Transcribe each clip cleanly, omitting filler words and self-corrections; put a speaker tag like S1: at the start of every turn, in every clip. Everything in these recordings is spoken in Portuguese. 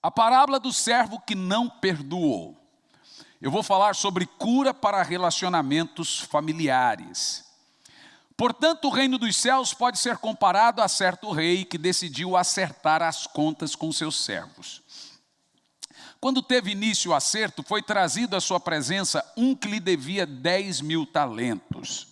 S1: A parábola do servo que não perdoou. Eu vou falar sobre cura para relacionamentos familiares. Portanto, o reino dos céus pode ser comparado a certo rei que decidiu acertar as contas com seus servos. Quando teve início o acerto, foi trazido à sua presença um que lhe devia 10.000 talentos.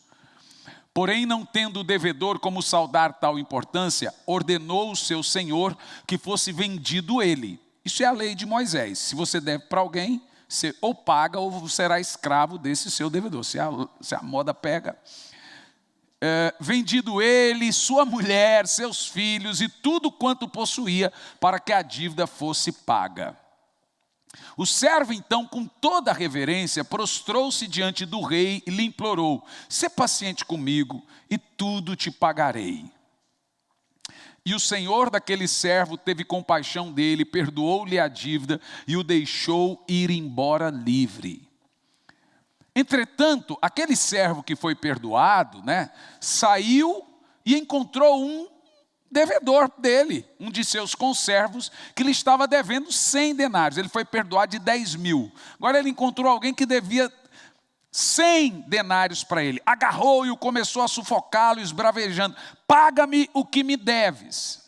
S1: Porém, não tendo o devedor como saldar tal importância, ordenou o seu senhor que fosse vendido ele. Isso é a lei de Moisés. Se você deve para alguém, você ou paga ou será escravo desse seu devedor. Se a moda pega. Vendido ele, sua mulher, seus filhos e tudo quanto possuía para que a dívida fosse paga. O servo então, com toda a reverência, prostrou-se diante do rei e lhe implorou: sê paciente comigo e tudo te pagarei. E o senhor daquele servo teve compaixão dele, perdoou-lhe a dívida e o deixou ir embora livre. Entretanto, aquele servo que foi perdoado, saiu e encontrou um devedor dele, um de seus conservos, que lhe estava devendo 100 denários. Ele foi perdoado de 10.000. Agora ele encontrou alguém que devia 100 denários para ele. Agarrou-o e começou a sufocá-lo, esbravejando: paga-me o que me deves.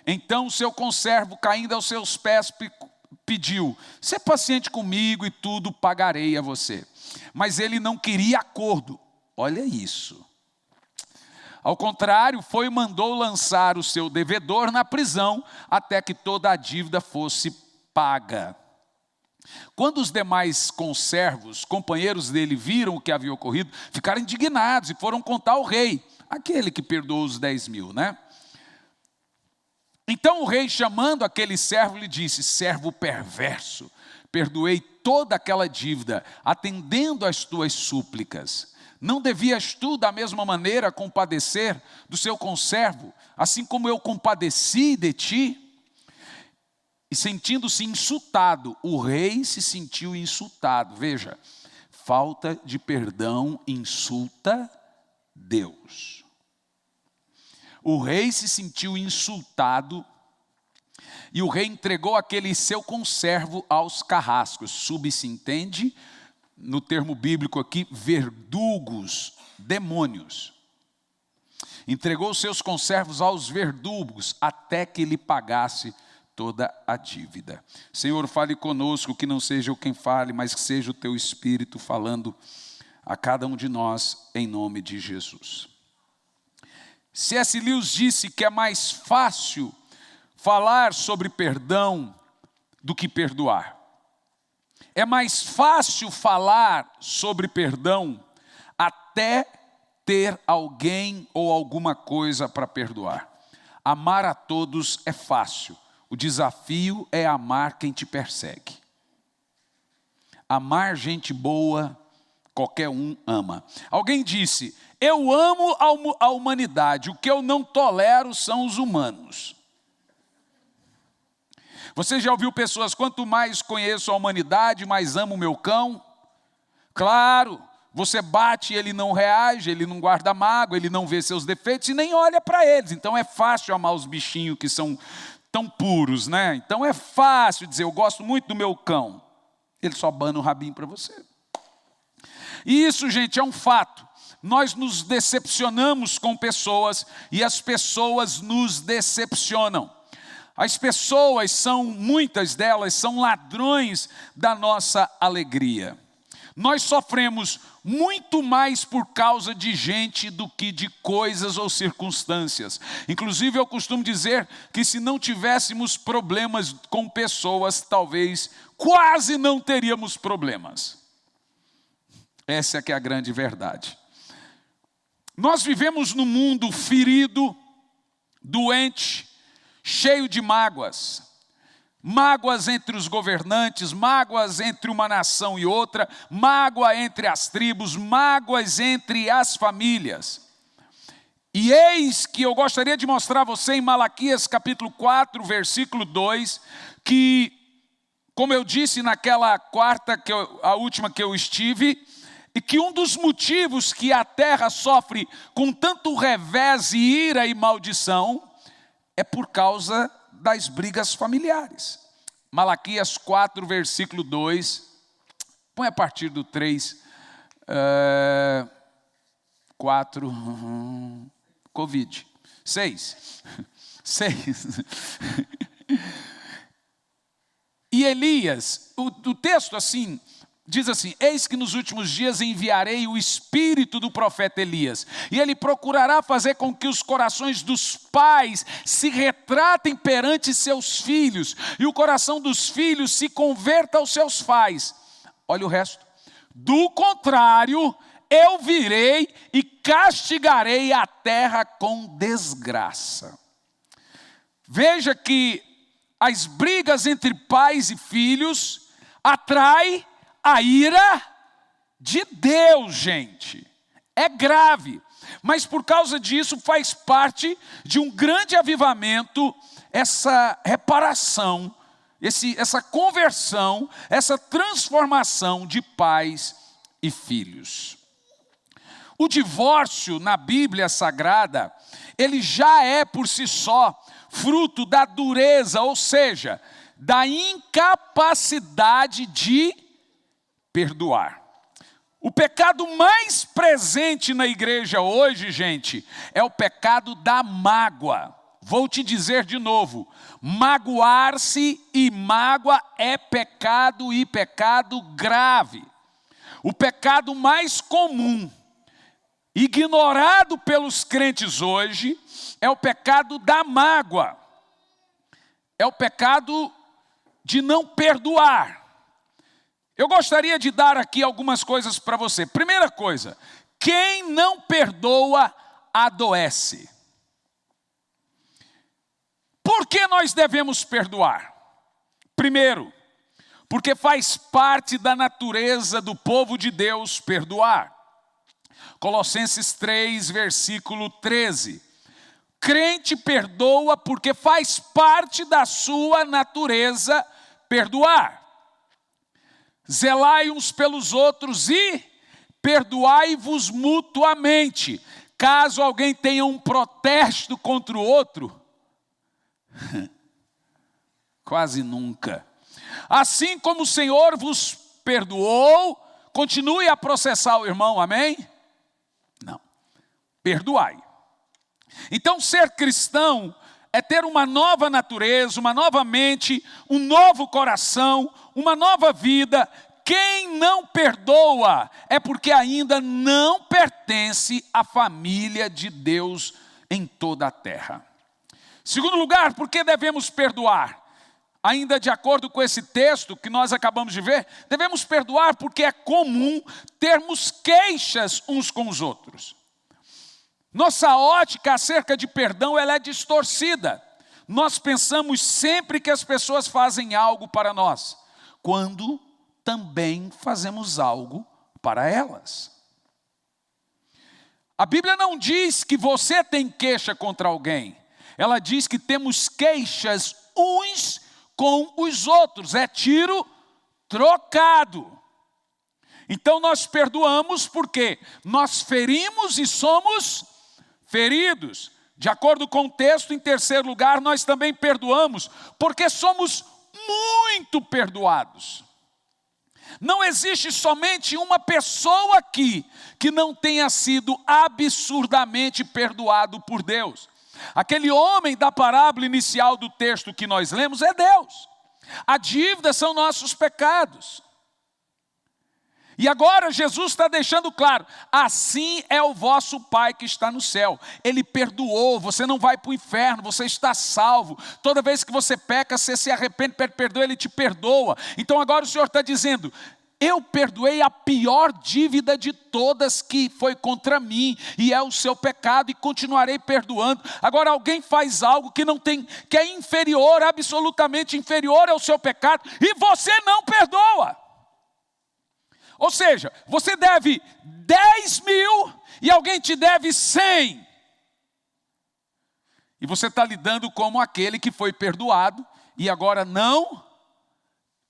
S1: Então o seu conservo, caindo aos seus pés, pediu: sê paciente comigo e tudo pagarei a você. Mas ele não queria acordo. Olha isso. Ao contrário, foi e mandou lançar o seu devedor na prisão, até que toda a dívida fosse paga. Quando os demais conservos, companheiros dele, viram o que havia ocorrido, ficaram indignados e foram contar ao rei, aquele que perdoou os 10.000, Então o rei, chamando aquele servo, lhe disse: servo perverso, perdoei toda aquela dívida, atendendo às tuas súplicas. Não devias tu, da mesma maneira, compadecer do seu conservo, assim como eu compadeci de ti? E sentindo-se insultado, o rei se sentiu insultado. Veja, falta de perdão insulta Deus. O rei se sentiu insultado e o rei entregou aquele seu conservo aos carrascos. Subentende, no termo bíblico aqui, verdugos, demônios. Entregou seus conservos aos verdugos até que lhe pagasse toda a dívida. Senhor, fale conosco, que não seja eu quem fale, mas que seja o teu Espírito falando a cada um de nós, em nome de Jesus. C.S. Lewis disse que é mais fácil falar sobre perdão do que perdoar. É mais fácil falar sobre perdão até ter alguém ou alguma coisa para perdoar. Amar a todos é fácil. O desafio é amar quem te persegue. Amar gente boa, qualquer um ama. Alguém disse: eu amo a humanidade, o que eu não tolero são os humanos. Você já ouviu pessoas: quanto mais conheço a humanidade, mais amo o meu cão? Claro, você bate e ele não reage, ele não guarda mágoa, ele não vê seus defeitos e nem olha para eles. Então é fácil amar os bichinhos que são tão puros, Então é fácil dizer: eu gosto muito do meu cão. Ele só bana o rabinho para você. E isso, gente, é um fato. Nós nos decepcionamos com pessoas e as pessoas nos decepcionam. As pessoas muitas delas são ladrões da nossa alegria. Nós sofremos muito mais por causa de gente do que de coisas ou circunstâncias. Inclusive eu costumo dizer que se não tivéssemos problemas com pessoas, talvez quase não teríamos problemas. Essa é que é a grande verdade. Nós vivemos num mundo ferido, doente, cheio de mágoas. Mágoas entre os governantes, mágoas entre uma nação e outra, mágoa entre as tribos, mágoas entre as famílias. E eis que eu gostaria de mostrar a você em Malaquias capítulo 4, versículo 2, que, como eu disse naquela quarta, a última que eu estive, e que um dos motivos que a terra sofre com tanto revés e ira e maldição é por causa das brigas familiares. Malaquias 4, versículo 2. Põe a partir do 3. 4. Covid. 6. 6. E Elias, o texto assim, diz assim: eis que nos últimos dias enviarei o espírito do profeta Elias, e ele procurará fazer com que os corações dos pais se retratem perante seus filhos, e o coração dos filhos se converta aos seus pais. Olha o resto. Do contrário, eu virei e castigarei a terra com desgraça. Veja que as brigas entre pais e filhos atraem a ira de Deus, gente. É grave. Mas por causa disso faz parte de um grande avivamento, essa reparação, essa conversão, essa transformação de pais e filhos. O divórcio na Bíblia Sagrada, ele já é por si só fruto da dureza, ou seja, da incapacidade de perdoar. O pecado mais presente na igreja hoje, gente, é o pecado da mágoa. Vou te dizer de novo, magoar-se e mágoa é pecado e pecado grave. O pecado mais comum, ignorado pelos crentes hoje, é o pecado da mágoa. É o pecado de não perdoar. Eu gostaria de dar aqui algumas coisas para você. Primeira coisa, quem não perdoa, adoece. Por que nós devemos perdoar? Primeiro, porque faz parte da natureza do povo de Deus perdoar. Colossenses 3, versículo 13. Crente perdoa porque faz parte da sua natureza perdoar. Zelai uns pelos outros e perdoai-vos mutuamente. Caso alguém tenha um protesto contra o outro, quase nunca. Assim como o Senhor vos perdoou, continue a processar o irmão, amém? Não. Perdoai. Então, ser cristão é ter uma nova natureza, uma nova mente, um novo coração, uma nova vida. Quem não perdoa é porque ainda não pertence à família de Deus em toda a terra. Segundo lugar, por que devemos perdoar? Ainda de acordo com esse texto que nós acabamos de ver, devemos perdoar porque é comum termos queixas uns com os outros. Nossa ótica acerca de perdão, ela é distorcida. Nós pensamos sempre que as pessoas fazem algo para nós, quando também fazemos algo para elas. A Bíblia não diz que você tem queixa contra alguém. Ela diz que temos queixas uns com os outros. É tiro trocado. Então nós perdoamos porque nós ferimos e somos feridos. De acordo com o texto, em terceiro lugar, nós também perdoamos, porque somos muito perdoados. Não existe somente uma pessoa aqui que não tenha sido absurdamente perdoado por Deus. Aquele homem da parábola inicial do texto que nós lemos é Deus. A dívida são nossos pecados. E agora Jesus está deixando claro, assim é o vosso Pai que está no céu. Ele perdoou, você não vai para o inferno, você está salvo. Toda vez que você peca, você se arrepende, pede perdão, Ele te perdoa. Então agora o Senhor está dizendo, eu perdoei a pior dívida de todas que foi contra mim, e é o seu pecado, e continuarei perdoando. Agora alguém faz algo que não tem, que é inferior, absolutamente inferior ao seu pecado, e você não perdoa. Ou seja, você deve 10 mil e alguém te deve 100. E você está lidando como aquele que foi perdoado e agora não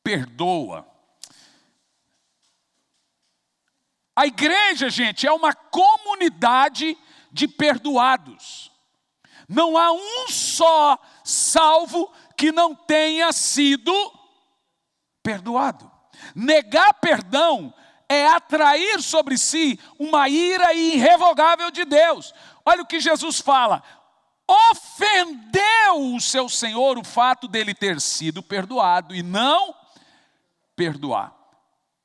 S1: perdoa. A igreja, gente, é uma comunidade de perdoados. Não há um só salvo que não tenha sido perdoado. Negar perdão é atrair sobre si uma ira irrevogável de Deus. Olha o que Jesus fala: ofendeu o seu Senhor o fato dele ter sido perdoado e não perdoar.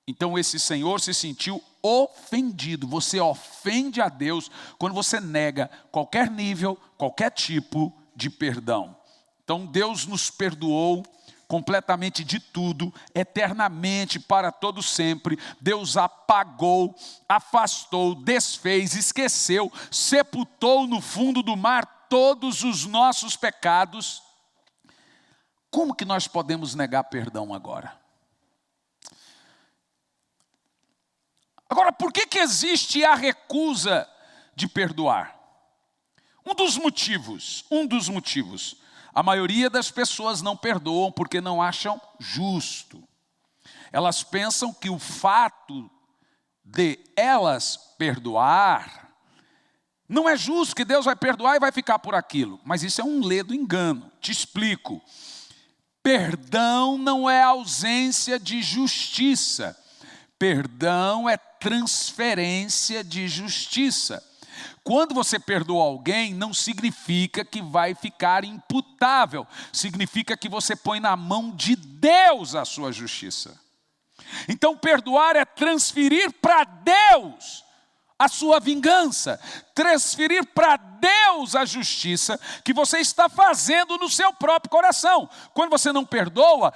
S1: Então esse Senhor se sentiu ofendido. Você ofende a Deus quando você nega qualquer nível, qualquer tipo de perdão. Então Deus nos perdoou completamente de tudo, eternamente, para todo sempre. Deus apagou, afastou, desfez, esqueceu, sepultou no fundo do mar todos os nossos pecados. Como que nós podemos negar perdão agora? Agora, por que existe a recusa de perdoar? Um dos motivos, a maioria das pessoas não perdoam porque não acham justo. Elas pensam que o fato de elas perdoar, não é justo, que Deus vai perdoar e vai ficar por aquilo. Mas isso é um ledo engano. Te explico. Perdão não é ausência de justiça. Perdão é transferência de justiça. Quando você perdoa alguém, não significa que vai ficar imputável. Significa que você põe na mão de Deus a sua justiça. Então perdoar é transferir para Deus a sua vingança. Transferir para Deus a justiça que você está fazendo no seu próprio coração. Quando você não perdoa,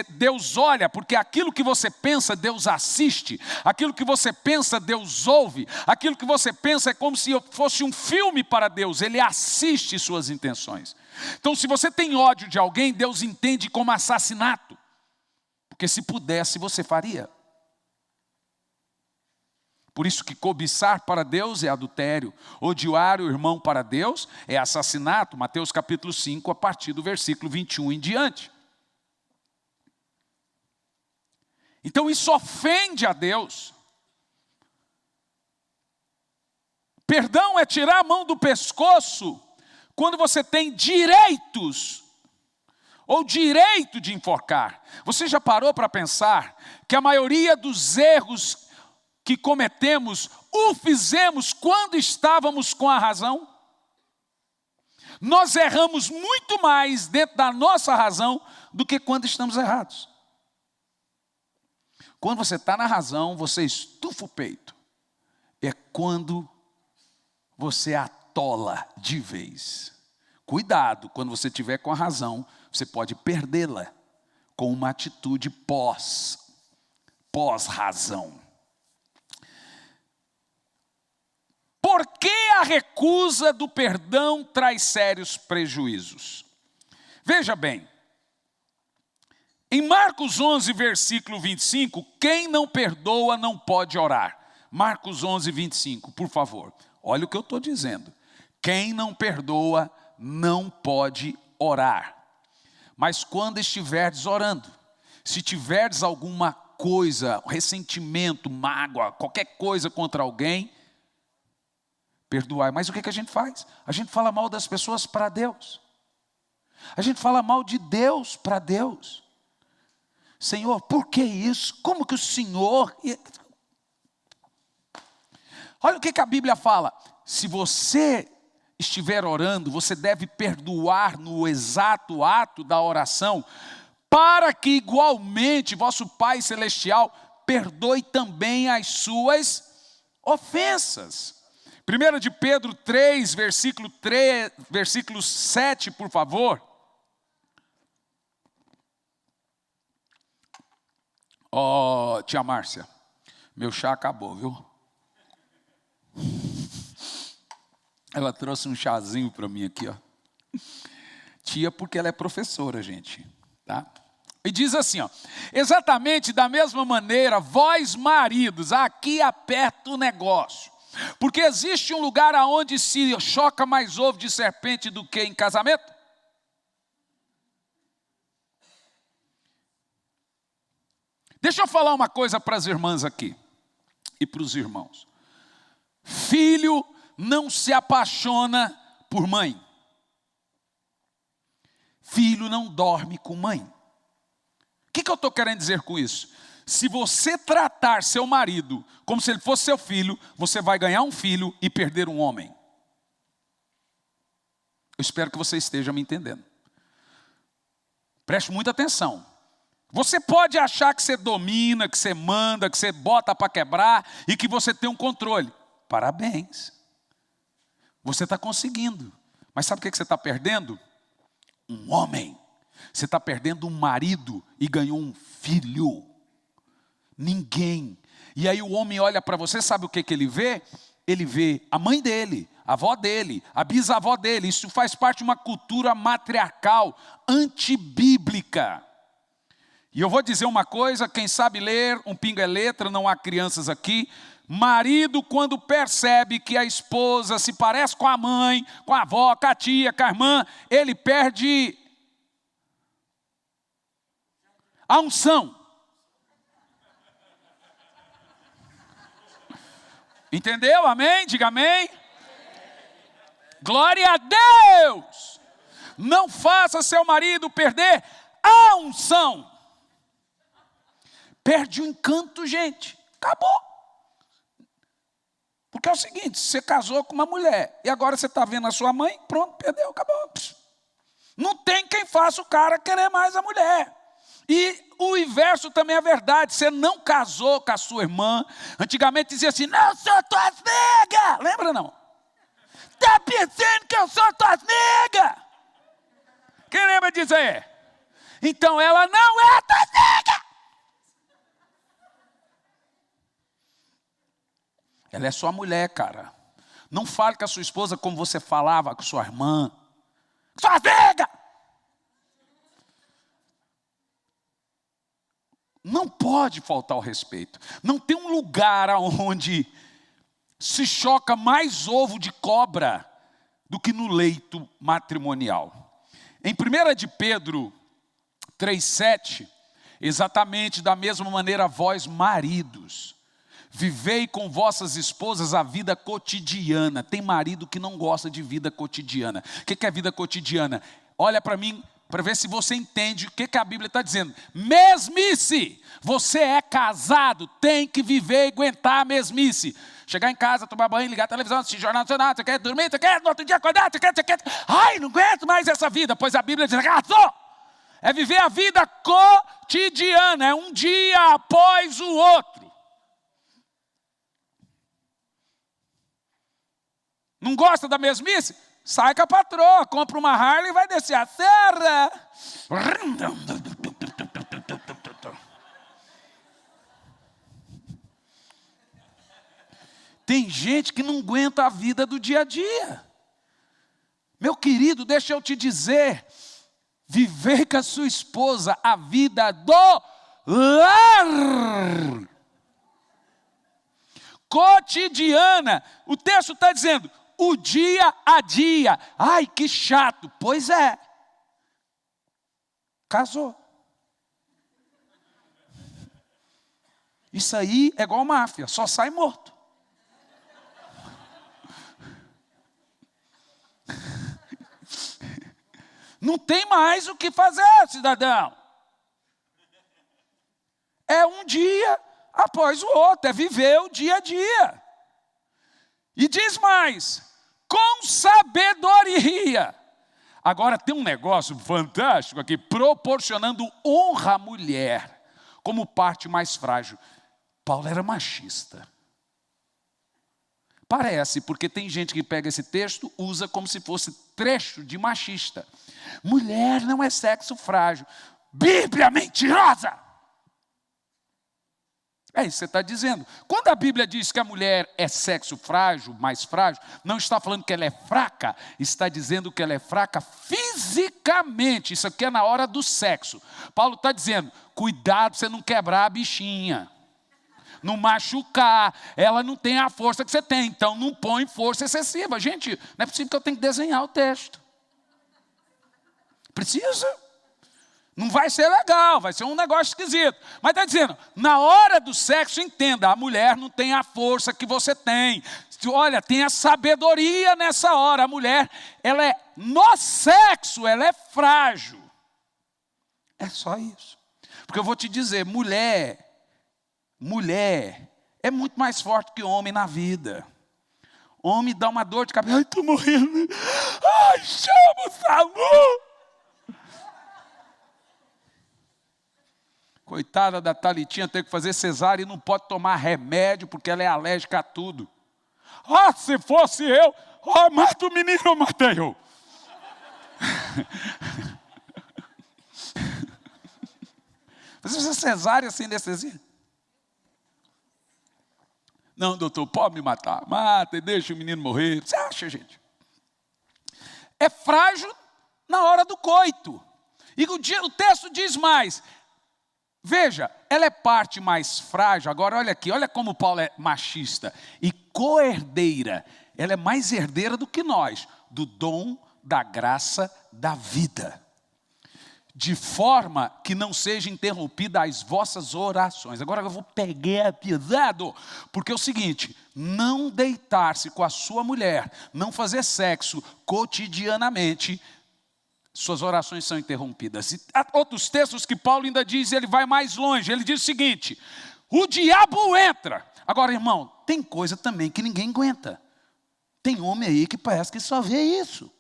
S1: Deus olha, porque aquilo que você pensa, Deus assiste. Aquilo que você pensa, Deus ouve. Aquilo que você pensa é como se fosse um filme para Deus. Ele assiste suas intenções. Então, se você tem ódio de alguém, Deus entende como assassinato. Porque se pudesse, você faria. Por isso que cobiçar para Deus é adultério, odiar o irmão para Deus é assassinato. Mateus capítulo 5, a partir do versículo 21 em diante. Então isso ofende a Deus. Perdão é tirar a mão do pescoço quando você tem direitos, ou direito de enforcar. Você já parou para pensar que a maioria dos erros que cometemos, o fizemos quando estávamos com a razão? Nós erramos muito mais dentro da nossa razão do que quando estamos errados. Quando você está na razão, você estufa o peito. É quando você atola de vez. Cuidado, quando você estiver com a razão, você pode perdê-la com uma atitude pós-razão. Por que a recusa do perdão traz sérios prejuízos? Veja bem, em Marcos 11, versículo 25, quem não perdoa não pode orar. Marcos 11, 25, por favor, olha o que eu estou dizendo. Quem não perdoa não pode orar. Mas quando estiverdes orando, se tiverdes alguma coisa, ressentimento, mágoa, qualquer coisa contra alguém, perdoai. Mas o que a gente faz? A gente fala mal das pessoas para Deus. A gente fala mal de Deus para Deus. Senhor, por que isso? Como que o Senhor... Olha o que a Bíblia fala. Se você estiver orando, você deve perdoar no exato ato da oração, para que igualmente vosso Pai Celestial perdoe também as suas ofensas. 1 de Pedro 3, versículo 7, por favor. Ó, tia Márcia, meu chá acabou, viu? Ela trouxe um chazinho para mim aqui, ó. Tia, porque ela é professora, gente, tá? E diz assim, ó: exatamente da mesma maneira, vós maridos, aqui aperta o negócio. Porque existe um lugar aonde se choca mais ovo de serpente do que em casamento? Deixa eu falar uma coisa para as irmãs aqui e para os irmãos. Filho não se apaixona por mãe. Filho não dorme com mãe. que eu estou querendo dizer com isso? Se você tratar seu marido como se ele fosse seu filho, você vai ganhar um filho e perder um homem. Eu espero que você esteja me entendendo. Preste muita atenção. Você pode achar que você domina, que você manda, que você bota para quebrar e que você tem um controle. Parabéns. Você está conseguindo. Mas sabe o que você está perdendo? Um homem. Você está perdendo um marido e ganhou um filho. Ninguém. E aí o homem olha para você, sabe o que ele vê? Ele vê a mãe dele, a avó dele, a bisavó dele. Isso faz parte de uma cultura matriarcal, antibíblica. E eu vou dizer uma coisa, quem sabe ler, um pingo é letra, não há crianças aqui. Marido, quando percebe que a esposa se parece com a mãe, com a avó, com a tia, com a irmã, ele perde a unção. Entendeu? Amém? Diga amém. Glória a Deus. Não faça seu marido perder a unção. Perde o encanto, gente. Acabou. Porque é o seguinte, você casou com uma mulher e agora você está vendo a sua mãe, pronto, perdeu, acabou. Não tem quem faça o cara querer mais a mulher. E o inverso também é verdade. Você não casou com a sua irmã. Antigamente dizia assim, não sou tuas nega. Lembra não? Está pensando que eu sou tuas nega? Quem lembra disso aí? Então ela não é tuas nega. Ela é sua mulher, cara. Não fale com a sua esposa como você falava com sua irmã. Sua nega! Não pode faltar o respeito. Não tem um lugar onde se choca mais ovo de cobra do que no leito matrimonial. Em 1 de Pedro 3,7, exatamente da mesma maneira, vós maridos, vivei com vossas esposas a vida cotidiana. Tem marido que não gosta de vida cotidiana. O que é vida cotidiana? Olha para mim, para ver se você entende o que a Bíblia está dizendo. Mesmice! Você é casado, tem que viver e aguentar a mesmice. Chegar em casa, tomar banho, ligar a televisão, assistir jornal nacional, você quer dormir, você quer no outro dia acordar, você quer. Ai, não aguento mais essa vida, pois a Bíblia diz, casou! É viver a vida cotidiana, é um dia após o outro. Não gosta da mesmice? Sai com a patroa, compra uma Harley e vai descer a serra. Tem gente que não aguenta a vida do dia a dia. Meu querido, deixa eu te dizer, viver com a sua esposa a vida do lar. Cotidiana. O texto está dizendo, o dia a dia. Ai, que chato. Pois é. Casou. Isso aí é igual máfia, só sai morto. Não tem mais o que fazer, cidadão. É um dia após o outro, é viver o dia a dia. E diz mais, com sabedoria. Agora tem um negócio fantástico aqui, proporcionando honra à mulher, como parte mais frágil. Paulo era machista. Parece, porque tem gente que pega esse texto, usa como se fosse trecho de machista. Mulher não é sexo frágil. Bíblia mentirosa! É isso que você está dizendo. Quando a Bíblia diz que a mulher é sexo frágil, mais frágil, não está falando que ela é fraca, está dizendo que ela é fraca fisicamente. Isso aqui é na hora do sexo. Paulo está dizendo, cuidado para você não quebrar a bichinha. Não machucar, ela não tem a força que você tem, então não põe força excessiva. Gente, não é possível que eu tenha que desenhar o texto. Precisa. Não vai ser legal, vai ser um negócio esquisito. Mas está dizendo, na hora do sexo, entenda, a mulher não tem a força que você tem. Olha, tem a sabedoria nessa hora. A mulher, ela é, no sexo, ela é frágil. É só isso. Porque eu vou te dizer, mulher é muito mais forte que homem na vida. Homem dá uma dor de cabeça, ai, estou morrendo, ai, chama o SAMU. Coitada da Thalitinha, tem que fazer cesárea e não pode tomar remédio, porque ela é alérgica a tudo. Ah, se fosse eu, mata o menino, eu matei eu. Fazer cesárea sem anestesia? Não, doutor, pode me matar. Mata e deixa o menino morrer. Você acha, gente? É frágil na hora do coito. E o texto diz mais. Veja, ela é parte mais frágil. Agora olha aqui, olha como Paulo é machista. E co-herdeira. Ela é mais herdeira do que nós. Do dom, da graça, da vida. De forma que não seja interrompida as vossas orações. Agora eu vou pegar pesado, porque é o seguinte, não deitar-se com a sua mulher, não fazer sexo cotidianamente, suas orações são interrompidas. E há outros textos que Paulo ainda diz, ele vai mais longe, ele diz o seguinte, o diabo entra. Agora, irmão, tem coisa também que ninguém aguenta. Tem homem aí que parece que só vê isso.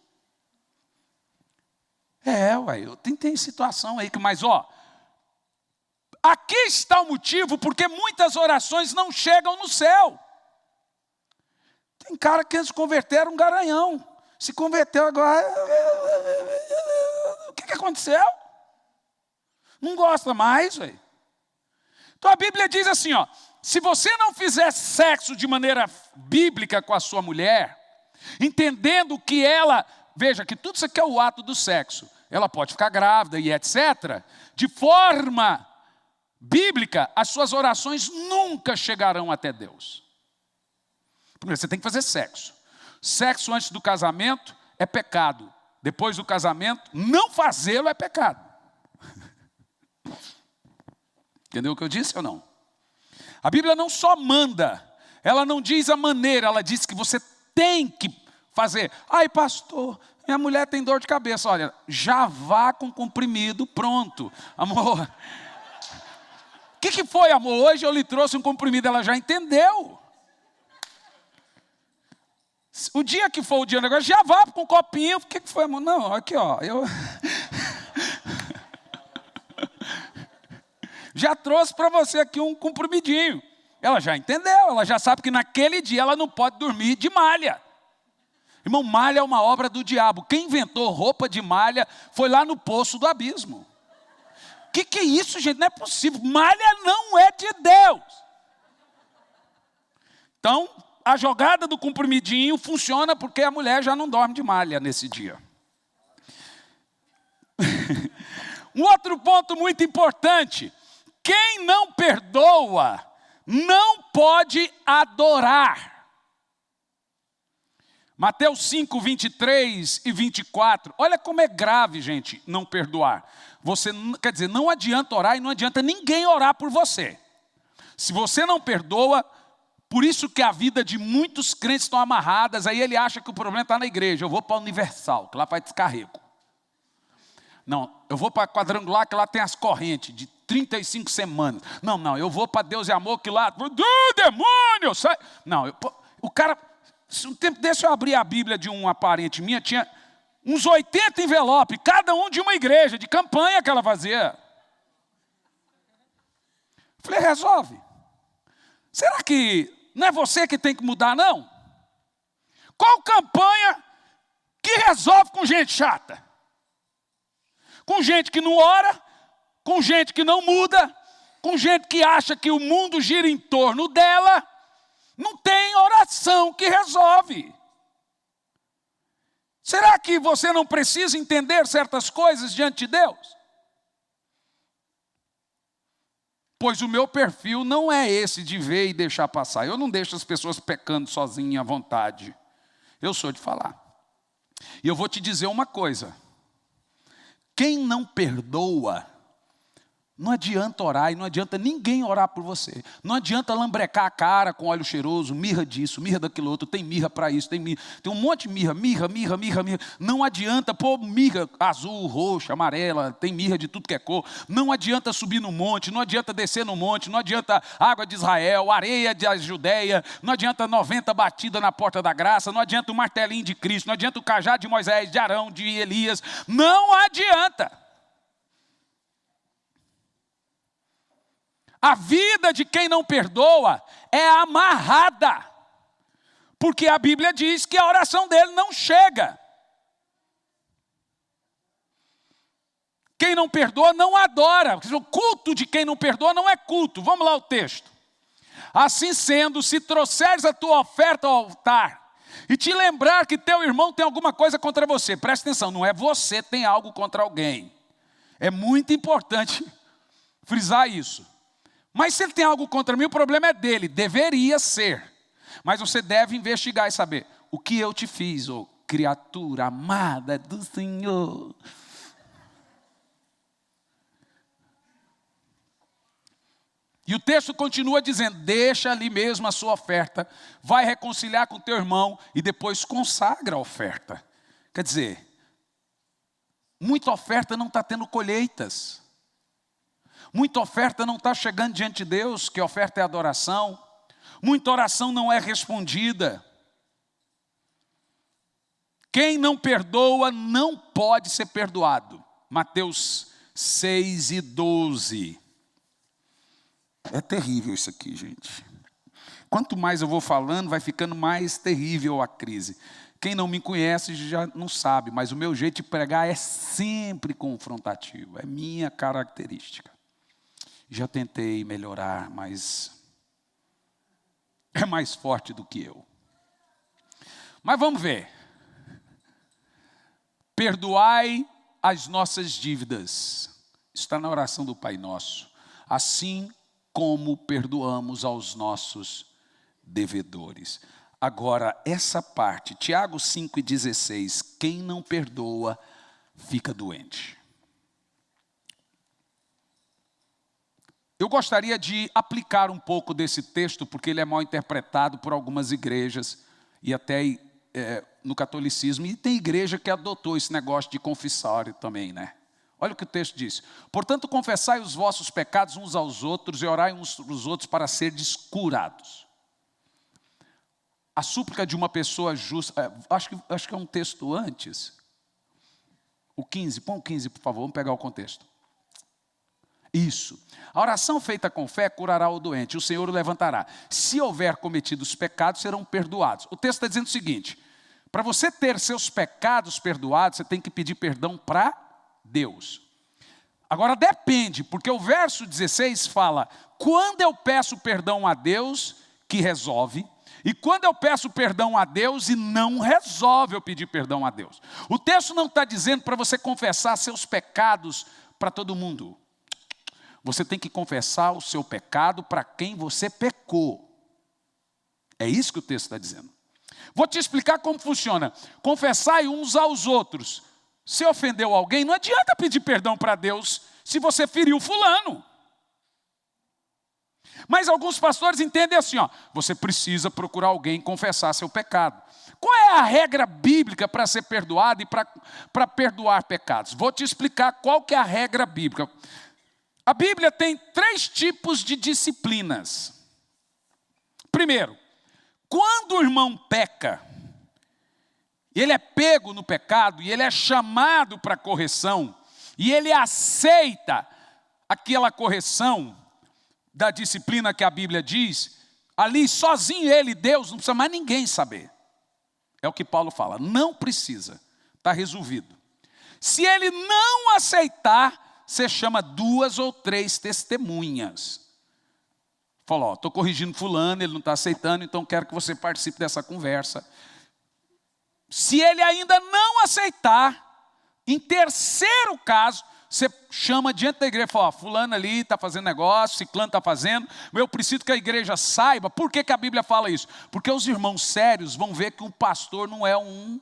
S1: Tem situação aí que, mas aqui está o motivo porque muitas orações não chegam no céu. Tem cara que antes de converter era um garanhão, se converteu agora, o que aconteceu? Não gosta mais, velho. Então a Bíblia diz assim, se você não fizer sexo de maneira bíblica com a sua mulher, entendendo que ela, veja que tudo isso aqui é o ato do sexo, ela pode ficar grávida e etc. De forma bíblica, as suas orações nunca chegarão até Deus. Primeiro, você tem que fazer sexo. Sexo antes do casamento é pecado. Depois do casamento, não fazê-lo é pecado. Entendeu o que eu disse ou não? A Bíblia não só manda, ela não diz a maneira, ela diz que você tem que fazer. Ai, pastor, minha mulher tem dor de cabeça. Olha, já vá com comprimido, pronto. Amor, o que foi, amor? Hoje eu lhe trouxe um comprimido, ela já entendeu. O dia que for o dia do negócio, já vá com um copinho. O que foi, amor? Não, aqui eu já trouxe para você aqui um comprimidinho. Ela já entendeu, ela já sabe que naquele dia ela não pode dormir de malha. Irmão, malha é uma obra do diabo. Quem inventou roupa de malha foi lá no poço do abismo. Que é isso, gente? Não é possível. Malha não é de Deus. Então, a jogada do comprimidinho funciona porque a mulher já não dorme de malha nesse dia. Um outro ponto muito importante. Quem não perdoa, não pode adorar. Mateus 5, 23 e 24. Olha como é grave, gente, não perdoar. Quer dizer, não adianta orar e não adianta ninguém orar por você. Se você não perdoa, por isso que a vida de muitos crentes estão amarradas, aí ele acha que o problema está na igreja. Eu vou para a Universal, que lá faz descarrego. Não, eu vou para a Quadrangular, que lá tem as correntes de 35 semanas. Não, eu vou para Deus e Amor, que lá, demônio, sai. Não, o cara... Um tempo desse eu abri a Bíblia de uma parente minha, tinha uns 80 envelopes, cada um de uma igreja, de campanha que ela fazia. Falei, resolve. Será que não é você que tem que mudar, não? Qual campanha que resolve com gente chata? Com gente que não ora, com gente que não muda, com gente que acha que o mundo gira em torno dela. Não tem oração que resolve. Será que você não precisa entender certas coisas diante de Deus? Pois o meu perfil não é esse de ver e deixar passar. Eu não deixo as pessoas pecando sozinhas à vontade. Eu sou de falar. E eu vou te dizer uma coisa. Quem não perdoa, Não adianta orar e não adianta ninguém orar por você. Não adianta lambrecar a cara com óleo cheiroso, mirra disso, mirra daquilo outro, tem mirra para isso, tem um monte de mirra. Não adianta pôr mirra azul, roxa, amarela, tem mirra de tudo que é cor. Não adianta subir no monte, não adianta descer no monte, não adianta água de Israel, areia da Judéia, não adianta 90 batidas na porta da graça, não adianta o martelinho de Cristo, não adianta o cajado de Moisés, de Arão, de Elias, não adianta. A vida de quem não perdoa é amarrada, porque a Bíblia diz que a oração dele não chega. Quem não perdoa não adora, o culto de quem não perdoa não é culto. Vamos lá o texto. Assim sendo, se trouxeres a tua oferta ao altar, e te lembrar que teu irmão tem alguma coisa contra você, presta atenção, não é você que tem algo contra alguém. É muito importante frisar isso. Mas se ele tem algo contra mim, o problema é dele, deveria ser. Mas você deve investigar e saber, o que eu te fiz, ô criatura amada do Senhor. E o texto continua dizendo, deixa ali mesmo a sua oferta, vai reconciliar com o teu irmão e depois consagra a oferta. Quer dizer, muita oferta não está tendo colheitas. Muita oferta não está chegando diante de Deus, que oferta é adoração. Muita oração não é respondida. Quem não perdoa não pode ser perdoado. Mateus 6:12. É terrível isso aqui, gente. Quanto mais eu vou falando, vai ficando mais terrível a crise. Quem não me conhece já não sabe, mas o meu jeito de pregar é sempre confrontativo. É minha característica. Já tentei melhorar, mas é mais forte do que eu. Mas vamos ver. Perdoai as nossas dívidas. Está na oração do Pai Nosso. Assim como perdoamos aos nossos devedores. Agora, essa parte, Tiago 5:16, quem não perdoa, fica doente. Eu gostaria de aplicar um pouco desse texto, porque ele é mal interpretado por algumas igrejas, e até no catolicismo, e tem igreja que adotou esse negócio de confissório também, né? Olha o que o texto diz. Portanto, confessai os vossos pecados uns aos outros, e orai uns pelos outros para serdes curados. A súplica de uma pessoa justa, acho que é um texto antes. O 15, põe o 15 por favor, vamos pegar o contexto. Isso. A oração feita com fé curará o doente, o Senhor o levantará. Se houver cometido os pecados, serão perdoados. O texto está dizendo o seguinte, para você ter seus pecados perdoados, você tem que pedir perdão para Deus. Agora depende, porque o verso 16 fala, quando eu peço perdão a Deus, que resolve, e quando eu peço perdão a Deus e não resolve eu pedir perdão a Deus. O texto não está dizendo para você confessar seus pecados para todo mundo. Você tem que confessar o seu pecado para quem você pecou. É isso que o texto está dizendo. Vou te explicar como funciona. Confessai uns aos outros. Se ofendeu alguém, não adianta pedir perdão para Deus se você feriu fulano. Mas alguns pastores entendem assim, você precisa procurar alguém confessar seu pecado. Qual é a regra bíblica para ser perdoado e para perdoar pecados? Vou te explicar qual que é a regra bíblica. A Bíblia tem 3 tipos de disciplinas. Primeiro, quando o irmão peca, ele é pego no pecado e ele é chamado para correção, e ele aceita aquela correção da disciplina que a Bíblia diz, ali sozinho ele, Deus, não precisa mais ninguém saber. É o que Paulo fala, não precisa, está resolvido. Se ele não aceitar, você chama 2 ou 3 testemunhas. Falou, estou corrigindo fulano, ele não está aceitando, então quero que você participe dessa conversa. Se ele ainda não aceitar, em terceiro caso, você chama diante da igreja e fala, fulano ali está fazendo negócio, ciclano está fazendo, eu preciso que a igreja saiba. Por que a Bíblia fala isso? Porque os irmãos sérios vão ver que um pastor não é um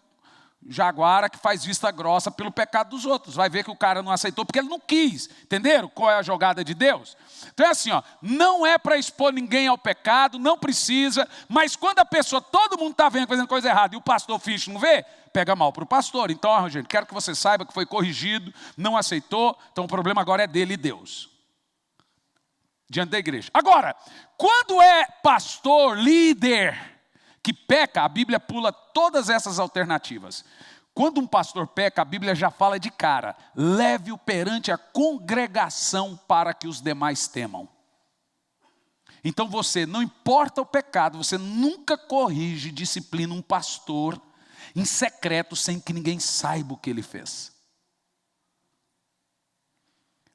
S1: jaguara que faz vista grossa pelo pecado dos outros. Vai ver que o cara não aceitou porque ele não quis. Entenderam qual é a jogada de Deus? Então é assim, ó, não é para expor ninguém ao pecado, não precisa, mas quando a pessoa, todo mundo está vendo fazendo coisa errada e o pastor finge não vê, pega mal para o pastor. Então, ó, gente, quero que você saiba que foi corrigido, não aceitou, então o problema agora é dele e Deus. Diante da igreja. Agora, quando é pastor, líder, que peca, a Bíblia pula todas essas alternativas. Quando um pastor peca, a Bíblia já fala de cara: leve-o perante a congregação para que os demais temam. Então você, não importa o pecado, você nunca corrige, disciplina um pastor em secreto, sem que ninguém saiba o que ele fez.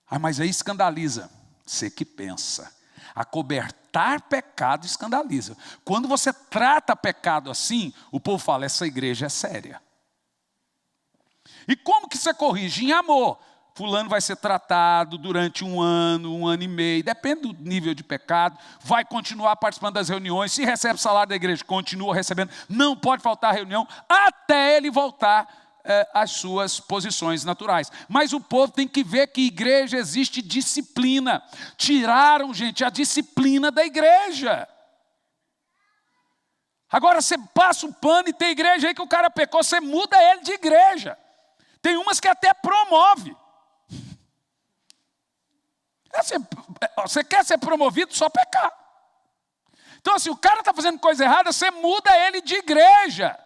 S1: Ah, mas aí escandaliza. Você que pensa. Acobertar pecado escandaliza. Quando você trata pecado assim, o povo fala: essa igreja é séria. E como que você corrige? Em amor. Fulano vai ser tratado durante um ano e meio, depende do nível de pecado, vai continuar participando das reuniões, se recebe salário da igreja, continua recebendo, não pode faltar reunião, até ele voltar às suas posições naturais. Mas o povo tem que ver que igreja existe disciplina. Tiraram, gente, a disciplina da igreja. Agora você passa o pano e tem igreja aí que o cara pecou, você muda ele de igreja. Tem umas que até promove. Você quer ser promovido, só pecar. Então assim, o cara está fazendo coisa errada, você muda ele de igreja.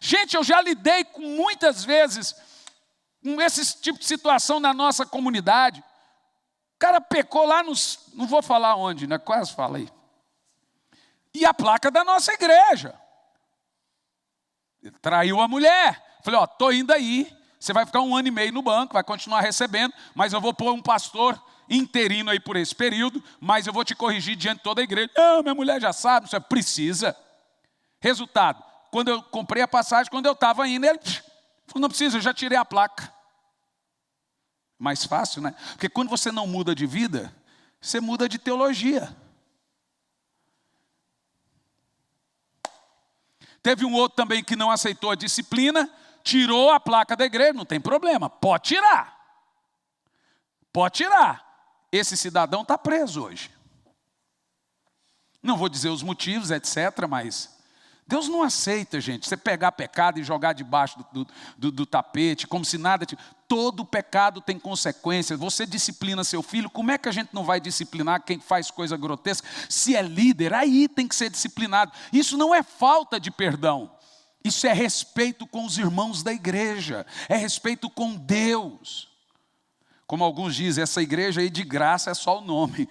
S1: Gente, eu já lidei com muitas vezes com esse tipo de situação na nossa comunidade. O cara pecou lá nos, não vou falar onde, né? Quase fala aí. E a placa da nossa igreja. Ele traiu a mulher. Falei, ó, tô indo aí. Você vai ficar 1 ano e meio no banco, vai continuar recebendo, mas eu vou pôr um pastor interino aí por esse período, mas eu vou te corrigir diante de toda a igreja. Não, minha mulher já sabe, você precisa. Resultado, quando eu comprei a passagem, quando eu estava indo, ele falou, não precisa, eu já tirei a placa. Mais fácil, né? Porque quando você não muda de vida, você muda de teologia. Teve um outro também que não aceitou a disciplina, tirou a placa da igreja, não tem problema, pode tirar. Pode tirar. Esse cidadão está preso hoje. Não vou dizer os motivos, etc., mas Deus não aceita, gente, você pegar pecado e jogar debaixo do tapete, como se nada... Todo pecado tem consequências. Você disciplina seu filho, como é que a gente não vai disciplinar quem faz coisa grotesca? Se é líder, aí tem que ser disciplinado. Isso não é falta de perdão. Isso é respeito com os irmãos da igreja. É respeito com Deus. Como alguns dizem, essa igreja aí de graça é só o nome.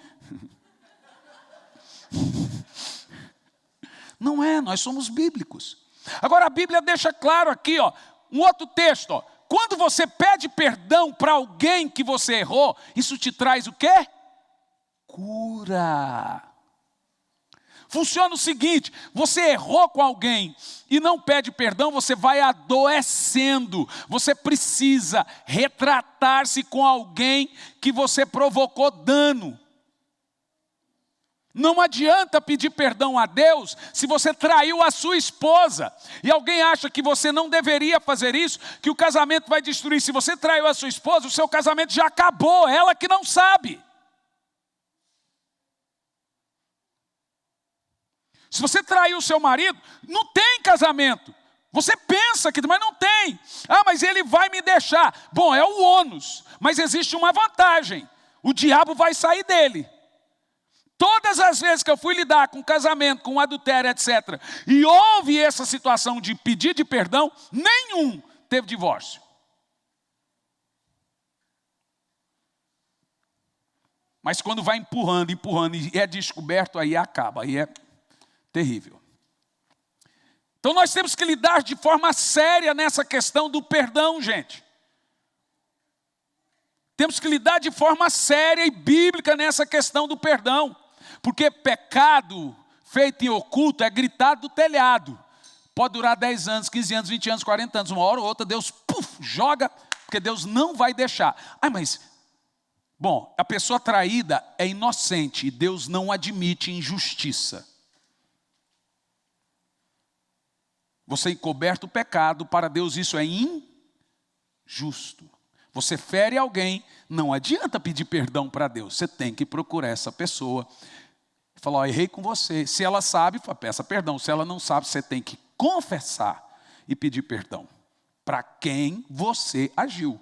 S1: Não é, nós somos bíblicos. Agora a Bíblia deixa claro aqui, ó, um outro texto, ó. Quando você pede perdão para alguém que você errou, isso te traz o quê? Cura. Funciona o seguinte, você errou com alguém e não pede perdão, você vai adoecendo. Você precisa retratar-se com alguém que você provocou dano. Não adianta pedir perdão a Deus se você traiu a sua esposa. E alguém acha que você não deveria fazer isso, que o casamento vai destruir. Se você traiu a sua esposa, o seu casamento já acabou, ela que não sabe. Se você traiu o seu marido, não tem casamento. Você pensa que, mas não tem. Ah, mas ele vai me deixar. Bom, é o ônus, mas existe uma vantagem. O diabo vai sair dele. Todas as vezes que eu fui lidar com casamento, com adultério, etc., e houve essa situação de pedir de perdão, nenhum teve divórcio. Mas quando vai empurrando e é descoberto, aí acaba, aí é terrível. Então nós temos que lidar de forma séria nessa questão do perdão, gente. Temos que lidar de forma séria e bíblica nessa questão do perdão. Porque pecado feito em oculto é gritado do telhado. Pode durar 10 anos, 15 anos, 20 anos, 40 anos. Uma hora ou outra Deus joga, porque Deus não vai deixar. Ah, mas, bom, a pessoa traída é inocente e Deus não admite injustiça. Você encoberta o pecado, para Deus isso é injusto. Você fere alguém, não adianta pedir perdão para Deus. Você tem que procurar essa pessoa. Falar, ó, errei com você. Se ela sabe, peça perdão. Se ela não sabe, você tem que confessar e pedir perdão para quem você agiu.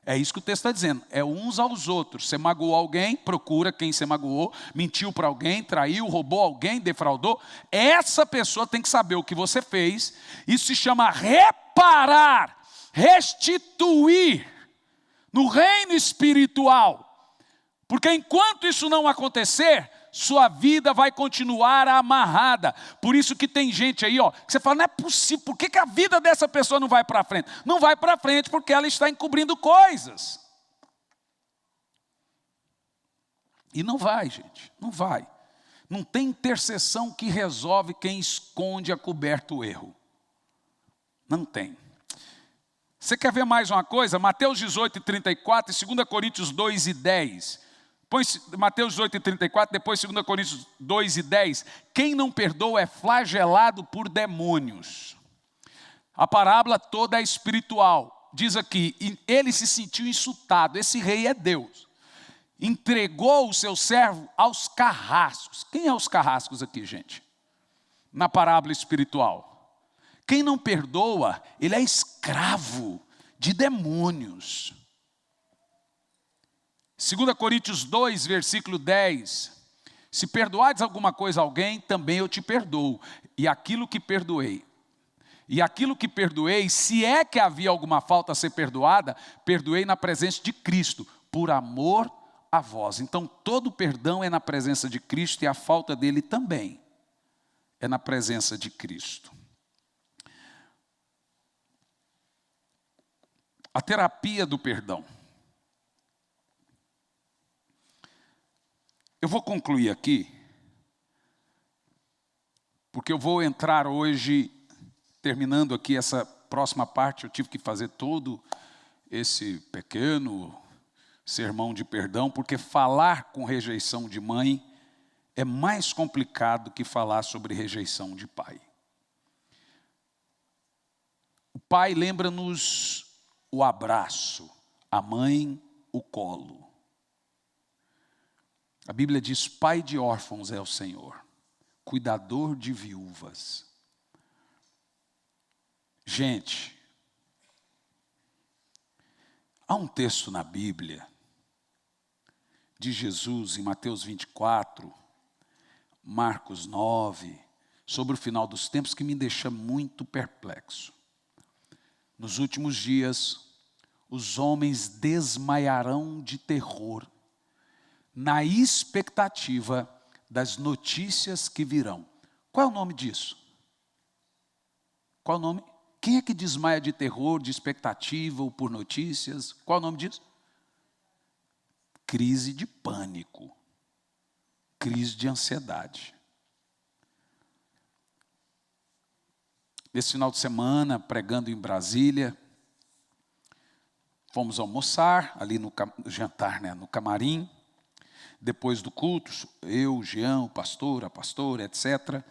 S1: É isso que o texto está dizendo. É uns aos outros. Você magoou alguém, procura quem você magoou. Mentiu para alguém, traiu, roubou alguém, defraudou. Essa pessoa tem que saber o que você fez. Isso se chama reparar, restituir no reino espiritual. Porque enquanto isso não acontecer, sua vida vai continuar amarrada. Por isso que tem gente aí, ó, que você fala, não é possível, por que a vida dessa pessoa não vai para frente? Não vai para frente porque ela está encobrindo coisas. E não vai, gente, não vai. Não tem intercessão que resolve quem esconde a coberto o erro. Não tem. Você quer ver mais uma coisa? Mateus 18:34 e 2 Coríntios 2:10. Põe Mateus 18:34, depois 2 Coríntios 2:10. Quem não perdoa é flagelado por demônios. A parábola toda é espiritual. Diz aqui, ele se sentiu insultado. Esse rei é Deus. Entregou o seu servo aos carrascos. Quem é os carrascos aqui, gente? Na parábola espiritual. Quem não perdoa, ele é escravo de demônios. 2 Coríntios 2, versículo 10. Se perdoares alguma coisa a alguém, também eu te perdoo. E aquilo que perdoei, se é que havia alguma falta a ser perdoada, perdoei na presença de Cristo, por amor a vós. Então todo perdão é na presença de Cristo e a falta dele também é na presença de Cristo. A terapia do perdão. Eu vou concluir aqui, porque eu vou entrar hoje, terminando aqui essa próxima parte, eu tive que fazer todo esse pequeno sermão de perdão, porque falar com rejeição de mãe é mais complicado que falar sobre rejeição de pai. O pai lembra-nos o abraço, a mãe o colo. A Bíblia diz, pai de órfãos é o Senhor, cuidador de viúvas. Gente, há um texto na Bíblia, de Jesus, em Mateus 24, Marcos 9, sobre o final dos tempos, que me deixa muito perplexo. Nos últimos dias, os homens desmaiarão de terror, na expectativa das notícias que virão. Qual é o nome disso? Qual é o nome? Quem é que desmaia de terror, de expectativa ou por notícias? Qual é o nome disso? Crise de pânico. Crise de ansiedade. Nesse final de semana, pregando em Brasília, fomos almoçar, ali no jantar, né, no camarim. Depois do culto, eu, o Jean, o pastor, a pastora, etc.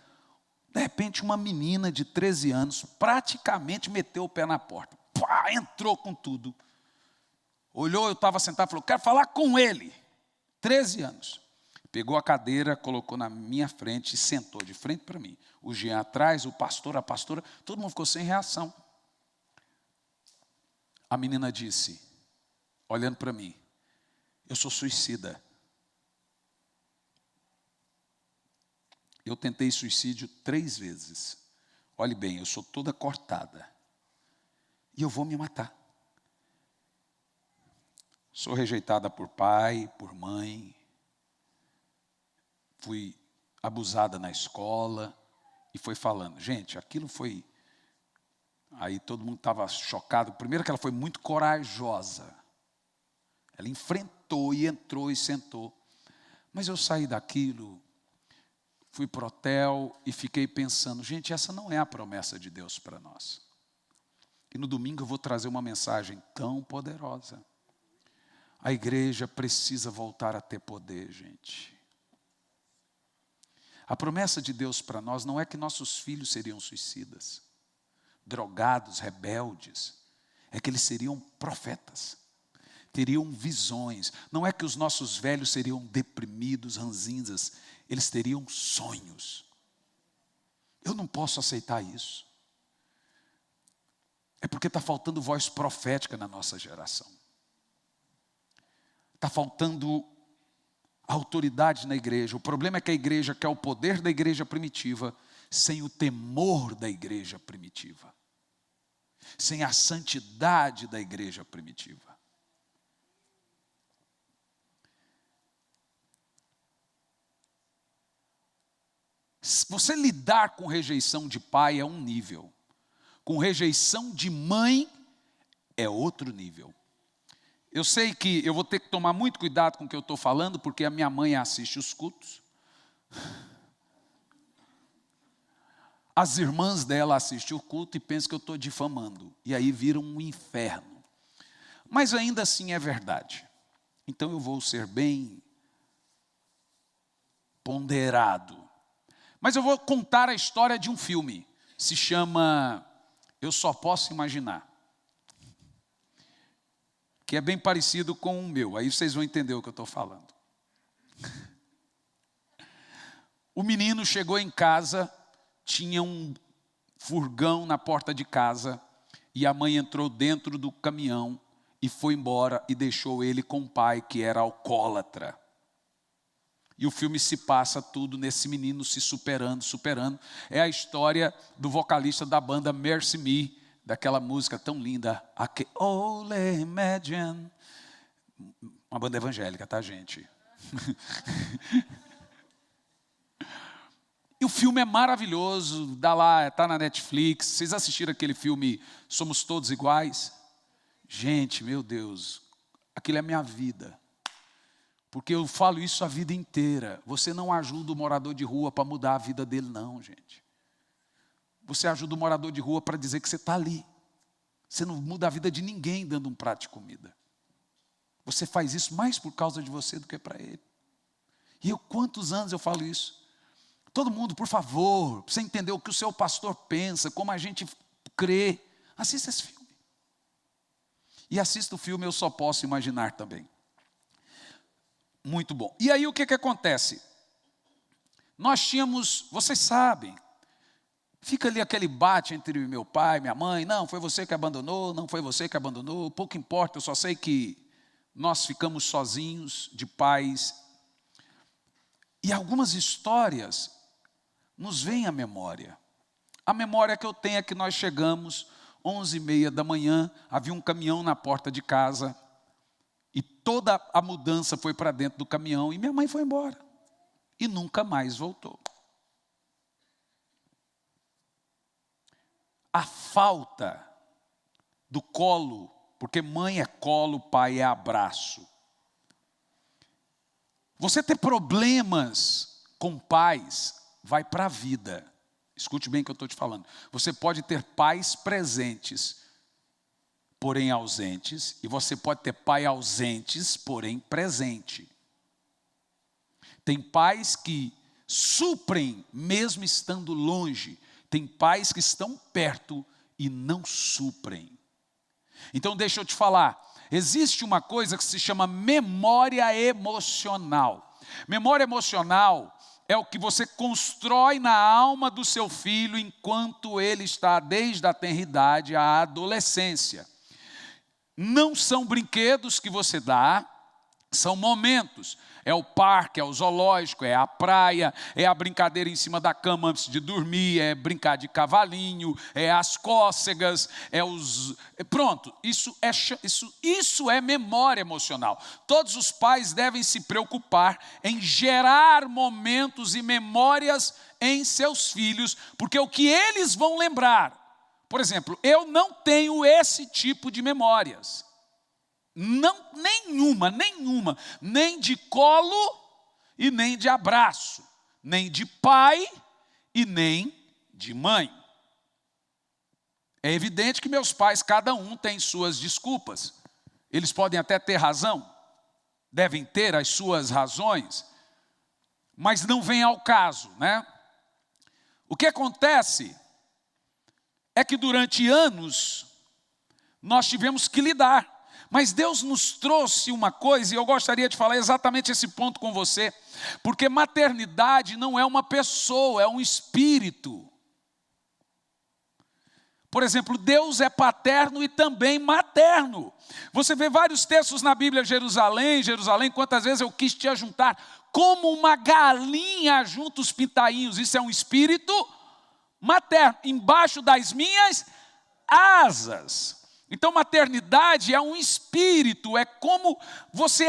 S1: De repente, uma menina de 13 anos praticamente meteu o pé na porta. Pá, entrou com tudo. Olhou, eu estava sentado e falou, quero falar com ele. 13 anos. Pegou a cadeira, colocou na minha frente e sentou de frente para mim. O Jean atrás, o pastor, a pastora, todo mundo ficou sem reação. A menina disse, olhando para mim, eu sou suicida. Eu tentei suicídio 3 vezes. Olhe bem, eu sou toda cortada. E eu vou me matar. Sou rejeitada por pai, por mãe. Fui abusada na escola. E foi falando. Gente, aquilo foi... Aí todo mundo estava chocado. Primeiro que ela foi muito corajosa. Ela enfrentou e entrou e sentou. Mas eu saí daquilo... Fui para o hotel e fiquei pensando, gente, essa não é a promessa de Deus para nós. E no domingo eu vou trazer uma mensagem tão poderosa. A igreja precisa voltar a ter poder, gente. A promessa de Deus para nós não é que nossos filhos seriam suicidas, drogados, rebeldes. É que eles seriam profetas, teriam visões. Não é que os nossos velhos seriam deprimidos, ranzinzas. Eles teriam sonhos. Eu não posso aceitar isso. É porque está faltando voz profética na nossa geração. Está faltando autoridade na igreja. O problema é que a igreja quer o poder da igreja primitiva sem o temor da igreja primitiva. Sem a santidade da igreja primitiva. Você lidar com rejeição de pai é um nível. Com rejeição de mãe é outro nível. Eu sei que eu vou ter que tomar muito cuidado com o que eu estou falando, porque a minha mãe assiste os cultos. As irmãs dela assistem o culto e pensam que eu estou difamando. E aí vira um inferno. Mas ainda assim é verdade. Então eu vou ser bem ponderado. Mas eu vou contar a história de um filme. Se chama Eu Só Posso Imaginar. Que é bem parecido com o meu. Aí vocês vão entender o que eu estou falando. O menino chegou em casa, tinha um furgão na porta de casa, e a mãe entrou dentro do caminhão e foi embora e deixou ele com o pai que era alcoólatra. E o filme se passa tudo nesse menino se superando. É a história do vocalista da banda Mercy Me, daquela música tão linda, Only Imagine. Uma banda evangélica, tá, gente? E o filme é maravilhoso, tá na Netflix. Vocês assistiram aquele filme Somos Todos Iguais? Gente, meu Deus, aquilo é a minha vida. Porque eu falo isso a vida inteira. Você não ajuda o morador de rua para mudar a vida dele, não, gente. Você ajuda o morador de rua para dizer que você está ali. Você não muda a vida de ninguém dando um prato de comida. Você faz isso mais por causa de você do que para ele. E quantos anos eu falo isso? Todo mundo, por favor, para você entender o que o seu pastor pensa, como a gente crê, assista esse filme. E assista o filme Eu Só Posso Imaginar também. Muito bom. E aí o que acontece? Nós tínhamos, vocês sabem, fica ali aquele embate entre meu pai e minha mãe. Não, foi você que abandonou, não foi você que abandonou. Pouco importa, eu só sei que nós ficamos sozinhos, de pais. E algumas histórias nos vêm à memória. A memória que eu tenho é que nós chegamos, 11h30 da manhã, havia um caminhão na porta de casa, e toda a mudança foi para dentro do caminhão, e minha mãe foi embora. E nunca mais voltou. A falta do colo, porque mãe é colo, pai é abraço. Você ter problemas com pais, vai para a vida. Escute bem o que eu estou te falando. Você pode ter pais presentes, porém ausentes, e você pode ter pai ausentes, porém presente. Tem pais que suprem mesmo estando longe. Tem pais que estão perto e não suprem. Então deixa eu te falar, existe uma coisa que se chama memória emocional. Memória emocional é o que você constrói na alma do seu filho enquanto ele está desde a tenridade à adolescência. Não são brinquedos que você dá, são momentos. É o parque, é o zoológico, é a praia, é a brincadeira em cima da cama antes de dormir, é brincar de cavalinho, é as cócegas, é os... Pronto, isso é memória emocional. Todos os pais devem se preocupar em gerar momentos e memórias em seus filhos, porque o que eles vão lembrar. Por exemplo, eu não tenho esse tipo de memórias. Não, nenhuma, nem de colo e nem de abraço, nem de pai e nem de mãe. É evidente que meus pais, cada um tem suas desculpas. Eles podem até ter razão, devem ter as suas razões, mas não vem ao caso, né? O que acontece é que durante anos nós tivemos que lidar, mas Deus nos trouxe uma coisa, e eu gostaria de falar exatamente esse ponto com você, porque maternidade não é uma pessoa, é um espírito. Por exemplo, Deus é paterno e também materno. Você vê vários textos na Bíblia, Jerusalém, Jerusalém, quantas vezes eu quis te ajuntar, como uma galinha junta os pintainhos. Isso é um espírito materno, embaixo das minhas asas. Então, maternidade é um espírito, é como você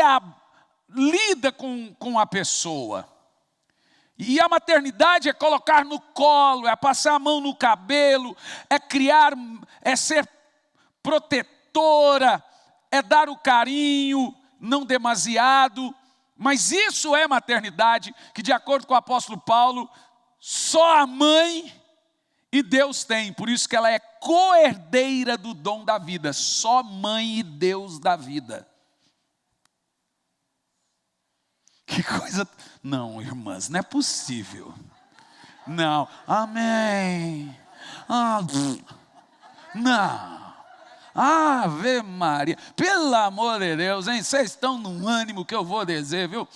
S1: lida com a pessoa. E a maternidade é colocar no colo, é passar a mão no cabelo, é criar, é ser protetora, é dar o carinho, não demasiado. Mas isso é maternidade, que de acordo com o apóstolo Paulo, só a mãe e Deus tem. Por isso que ela é co-herdeira do dom da vida. Só mãe e Deus da vida. Que coisa... Não, irmãs, não é possível. Não, amém. Não. Ave Maria. Pelo amor de Deus, hein? Vocês estão num ânimo que eu vou dizer, viu?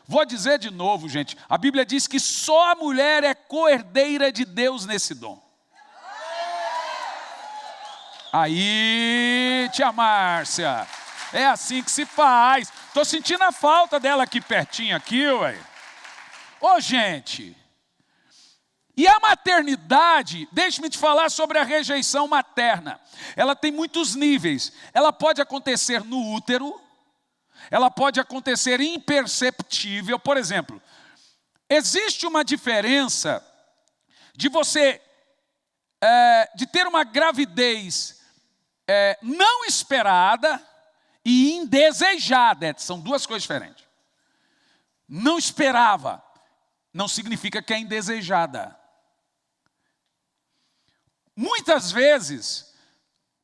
S1: Vou dizer de novo, gente. A Bíblia diz que só a mulher é co-herdeira de Deus nesse dom. Aí, tia Márcia, é assim que se faz. Estou sentindo a falta dela aqui pertinho, aqui, ué. Ô, gente, e a maternidade, deixe-me te falar sobre a rejeição materna. Ela tem muitos níveis. Ela pode acontecer no útero, ela pode acontecer imperceptível. Por exemplo, existe uma diferença de você, de ter uma gravidez não esperada e indesejada. São duas coisas diferentes. Não esperava não significa que é indesejada. Muitas vezes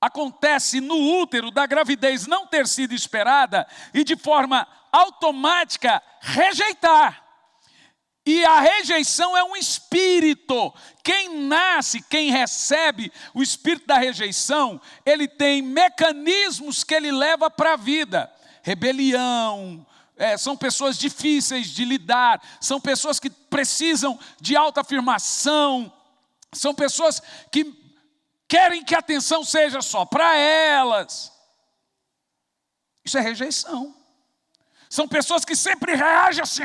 S1: acontece no útero da gravidez não ter sido esperada e de forma automática rejeitar. E a rejeição é um espírito. Quem nasce, quem recebe o espírito da rejeição, ele tem mecanismos que ele leva para a vida. Rebelião, são pessoas difíceis de lidar, são pessoas que precisam de autoafirmação, são pessoas que querem que a atenção seja só para elas. Isso é rejeição. São pessoas que sempre reagem assim,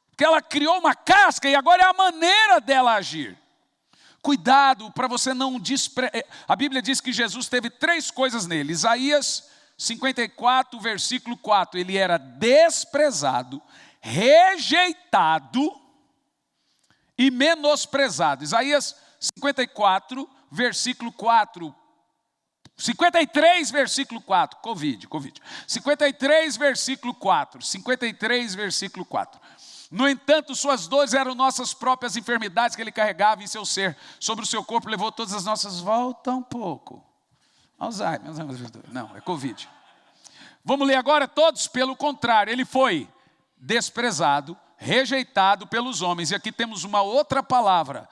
S1: porque ela criou uma casca e agora é a maneira dela agir. Cuidado para você não A Bíblia diz que Jesus teve 3 coisas nele. Isaías 54, versículo 4. Ele era desprezado, rejeitado e menosprezado. Isaías 54, versículo 4. 53, versículo 4. Covid. 53, versículo 4. 53, versículo 4. No entanto, suas dores eram nossas próprias enfermidades que ele carregava em seu ser. Sobre o seu corpo levou todas as nossas... Volta um pouco. Alzheimer. Não, é Covid. Vamos ler agora todos. Pelo contrário, ele foi desprezado, rejeitado pelos homens. E aqui temos uma outra palavra.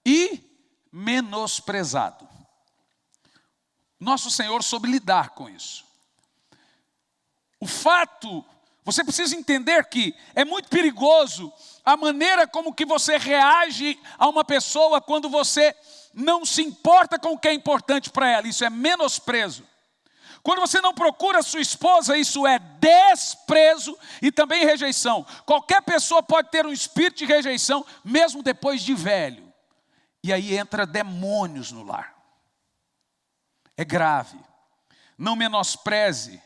S1: E menosprezado. Nosso Senhor soube lidar com isso. O fato... Você precisa entender que é muito perigoso a maneira como que você reage a uma pessoa quando você não se importa com o que é importante para ela. Isso é menosprezo. Quando você não procura a sua esposa, isso é desprezo e também rejeição. Qualquer pessoa pode ter um espírito de rejeição, mesmo depois de velho. E aí entra demônios no lar. É grave. Não menospreze,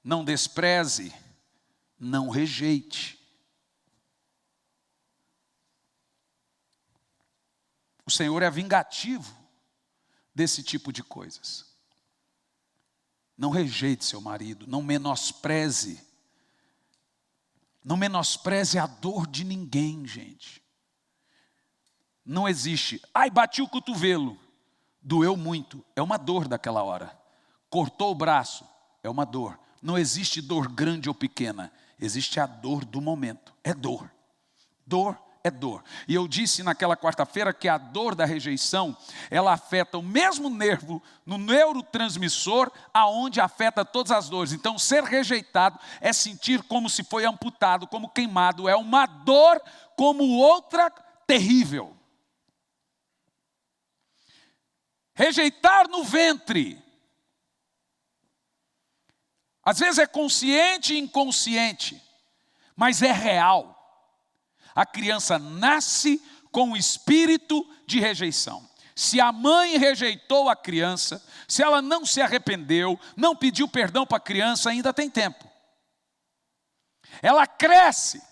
S1: não despreze, não rejeite. O Senhor é vingativo desse tipo de coisas. Não rejeite seu marido, não menospreze. Não menospreze a dor de ninguém, gente. Não existe. Ai, bati o cotovelo. Doeu muito. É uma dor daquela hora. Cortou o braço. É uma dor. não existe dor grande ou pequena, existe a dor do momento, é dor. Dor é dor. E eu disse naquela quarta-feira que a dor da rejeição, ela afeta o mesmo nervo no neurotransmissor aonde afeta todas as dores. Então, ser rejeitado é sentir como se foi amputado, como queimado, é uma dor como outra terrível. Rejeitar no ventre, às vezes é consciente e inconsciente, mas é real. A criança nasce com o espírito de rejeição. Se a mãe rejeitou a criança, se ela não se arrependeu, não pediu perdão para a criança, ainda tem tempo. Ela cresce,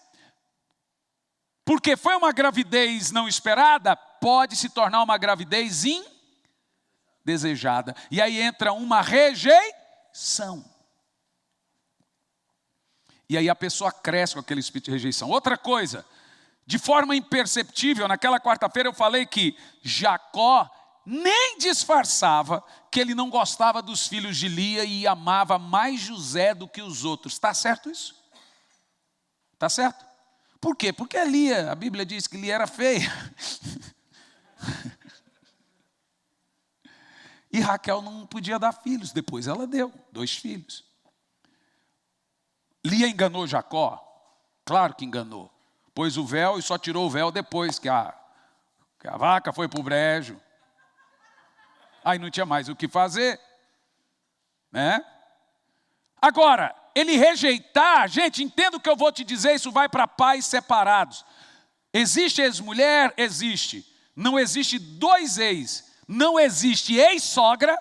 S1: porque foi uma gravidez não esperada, pode se tornar uma gravidez indesejada. E aí entra uma rejeição. E aí a pessoa cresce com aquele espírito de rejeição. Outra coisa, de forma imperceptível, naquela quarta-feira eu falei que Jacó nem disfarçava que ele não gostava dos filhos de Lia e amava mais José do que os outros. Está certo isso? Está certo? Por quê? Porque Lia, a Bíblia diz que Lia era feia. E Raquel não podia dar filhos, depois ela deu 2 filhos. Lia enganou Jacó? Claro que enganou. Pôs o véu e só tirou o véu depois que a vaca foi para o brejo. Aí não tinha mais o que fazer, né? Agora, ele rejeitar, gente, entenda o que eu vou te dizer, isso vai para pais separados. Existe ex-mulher? Existe. Não existe 2 ex. Não existe ex-sogra.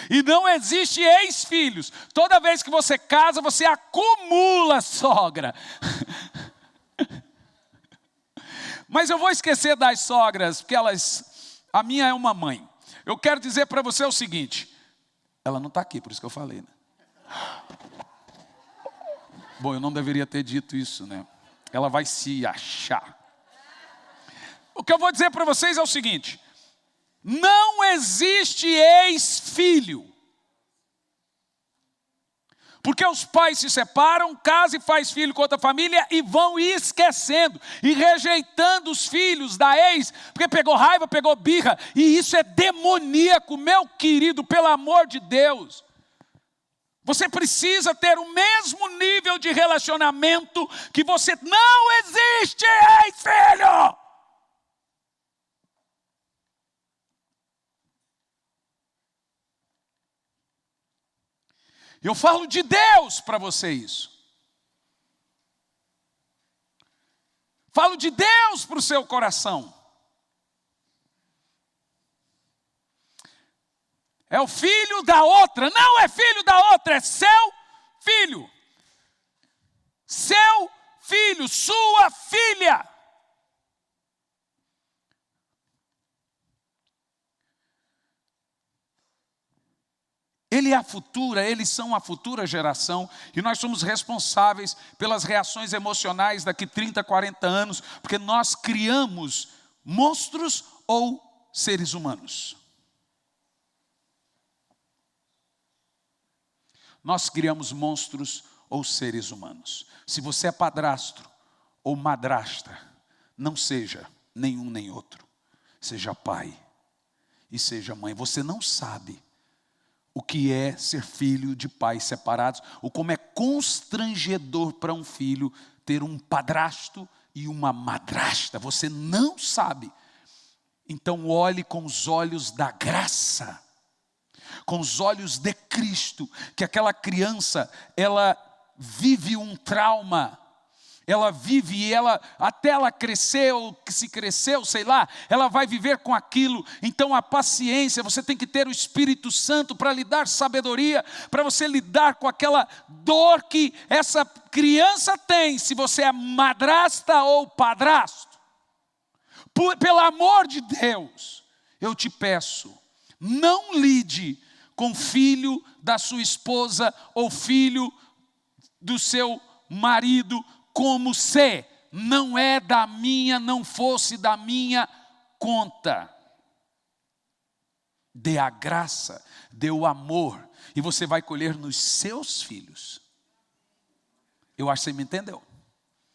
S1: E não existe ex-filhos. Toda vez que você casa, você acumula sogra. Mas eu vou esquecer das sogras, porque a minha é uma mãe. Eu quero dizer para você o seguinte, ela não está aqui, por isso que eu falei, né? Bom, eu não deveria ter dito isso, né? Ela vai se achar. O que eu vou dizer para vocês é o seguinte, não existe ex-filho. Porque os pais se separam, casa e faz filho com outra família e vão esquecendo e rejeitando os filhos da ex, porque pegou raiva, pegou birra, e isso é demoníaco, meu querido, pelo amor de Deus. Você precisa ter o mesmo nível de relacionamento que você não existe ex-filho. Eu falo de Deus para você isso. Falo de Deus para o seu coração. É o filho da outra. Não é filho da outra, é seu filho. Seu filho, sua filha. Ele é a futura, eles são a futura geração e nós somos responsáveis pelas reações emocionais daqui 30, 40 anos, porque nós criamos monstros ou seres humanos. Nós criamos monstros ou seres humanos. Se você é padrasto ou madrasta, não seja nenhum nem outro. Seja pai e seja mãe. Você não sabe o que é ser filho de pais separados, ou como é constrangedor para um filho ter um padrasto e uma madrasta. Você não sabe. Então olhe com os olhos da graça, com os olhos de Cristo, que aquela criança, ela vive um trauma. Ela vive e até ela crescer, ou se cresceu, sei lá, ela vai viver com aquilo. Então a paciência, você tem que ter o Espírito Santo para lhe dar sabedoria, para você lidar com aquela dor que essa criança tem, se você é madrasta ou padrasto. Pelo amor de Deus, eu te peço, não lide com filho da sua esposa ou filho do seu marido, como se não fosse da minha conta. dê a graça, dê o amor, e você vai colher nos seus filhos. Eu acho que você me entendeu.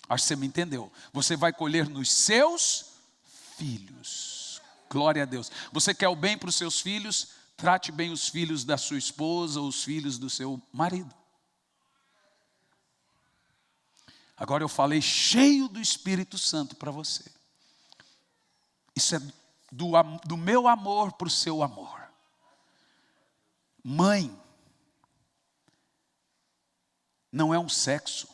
S1: Acho que você me entendeu. Você vai colher nos seus filhos. Glória a Deus. Você quer o bem para os seus filhos? Trate bem os filhos da sua esposa ou os filhos do seu marido. Agora eu falei cheio do Espírito Santo para você. Isso é do meu amor para o seu amor. Mãe não é um sexo,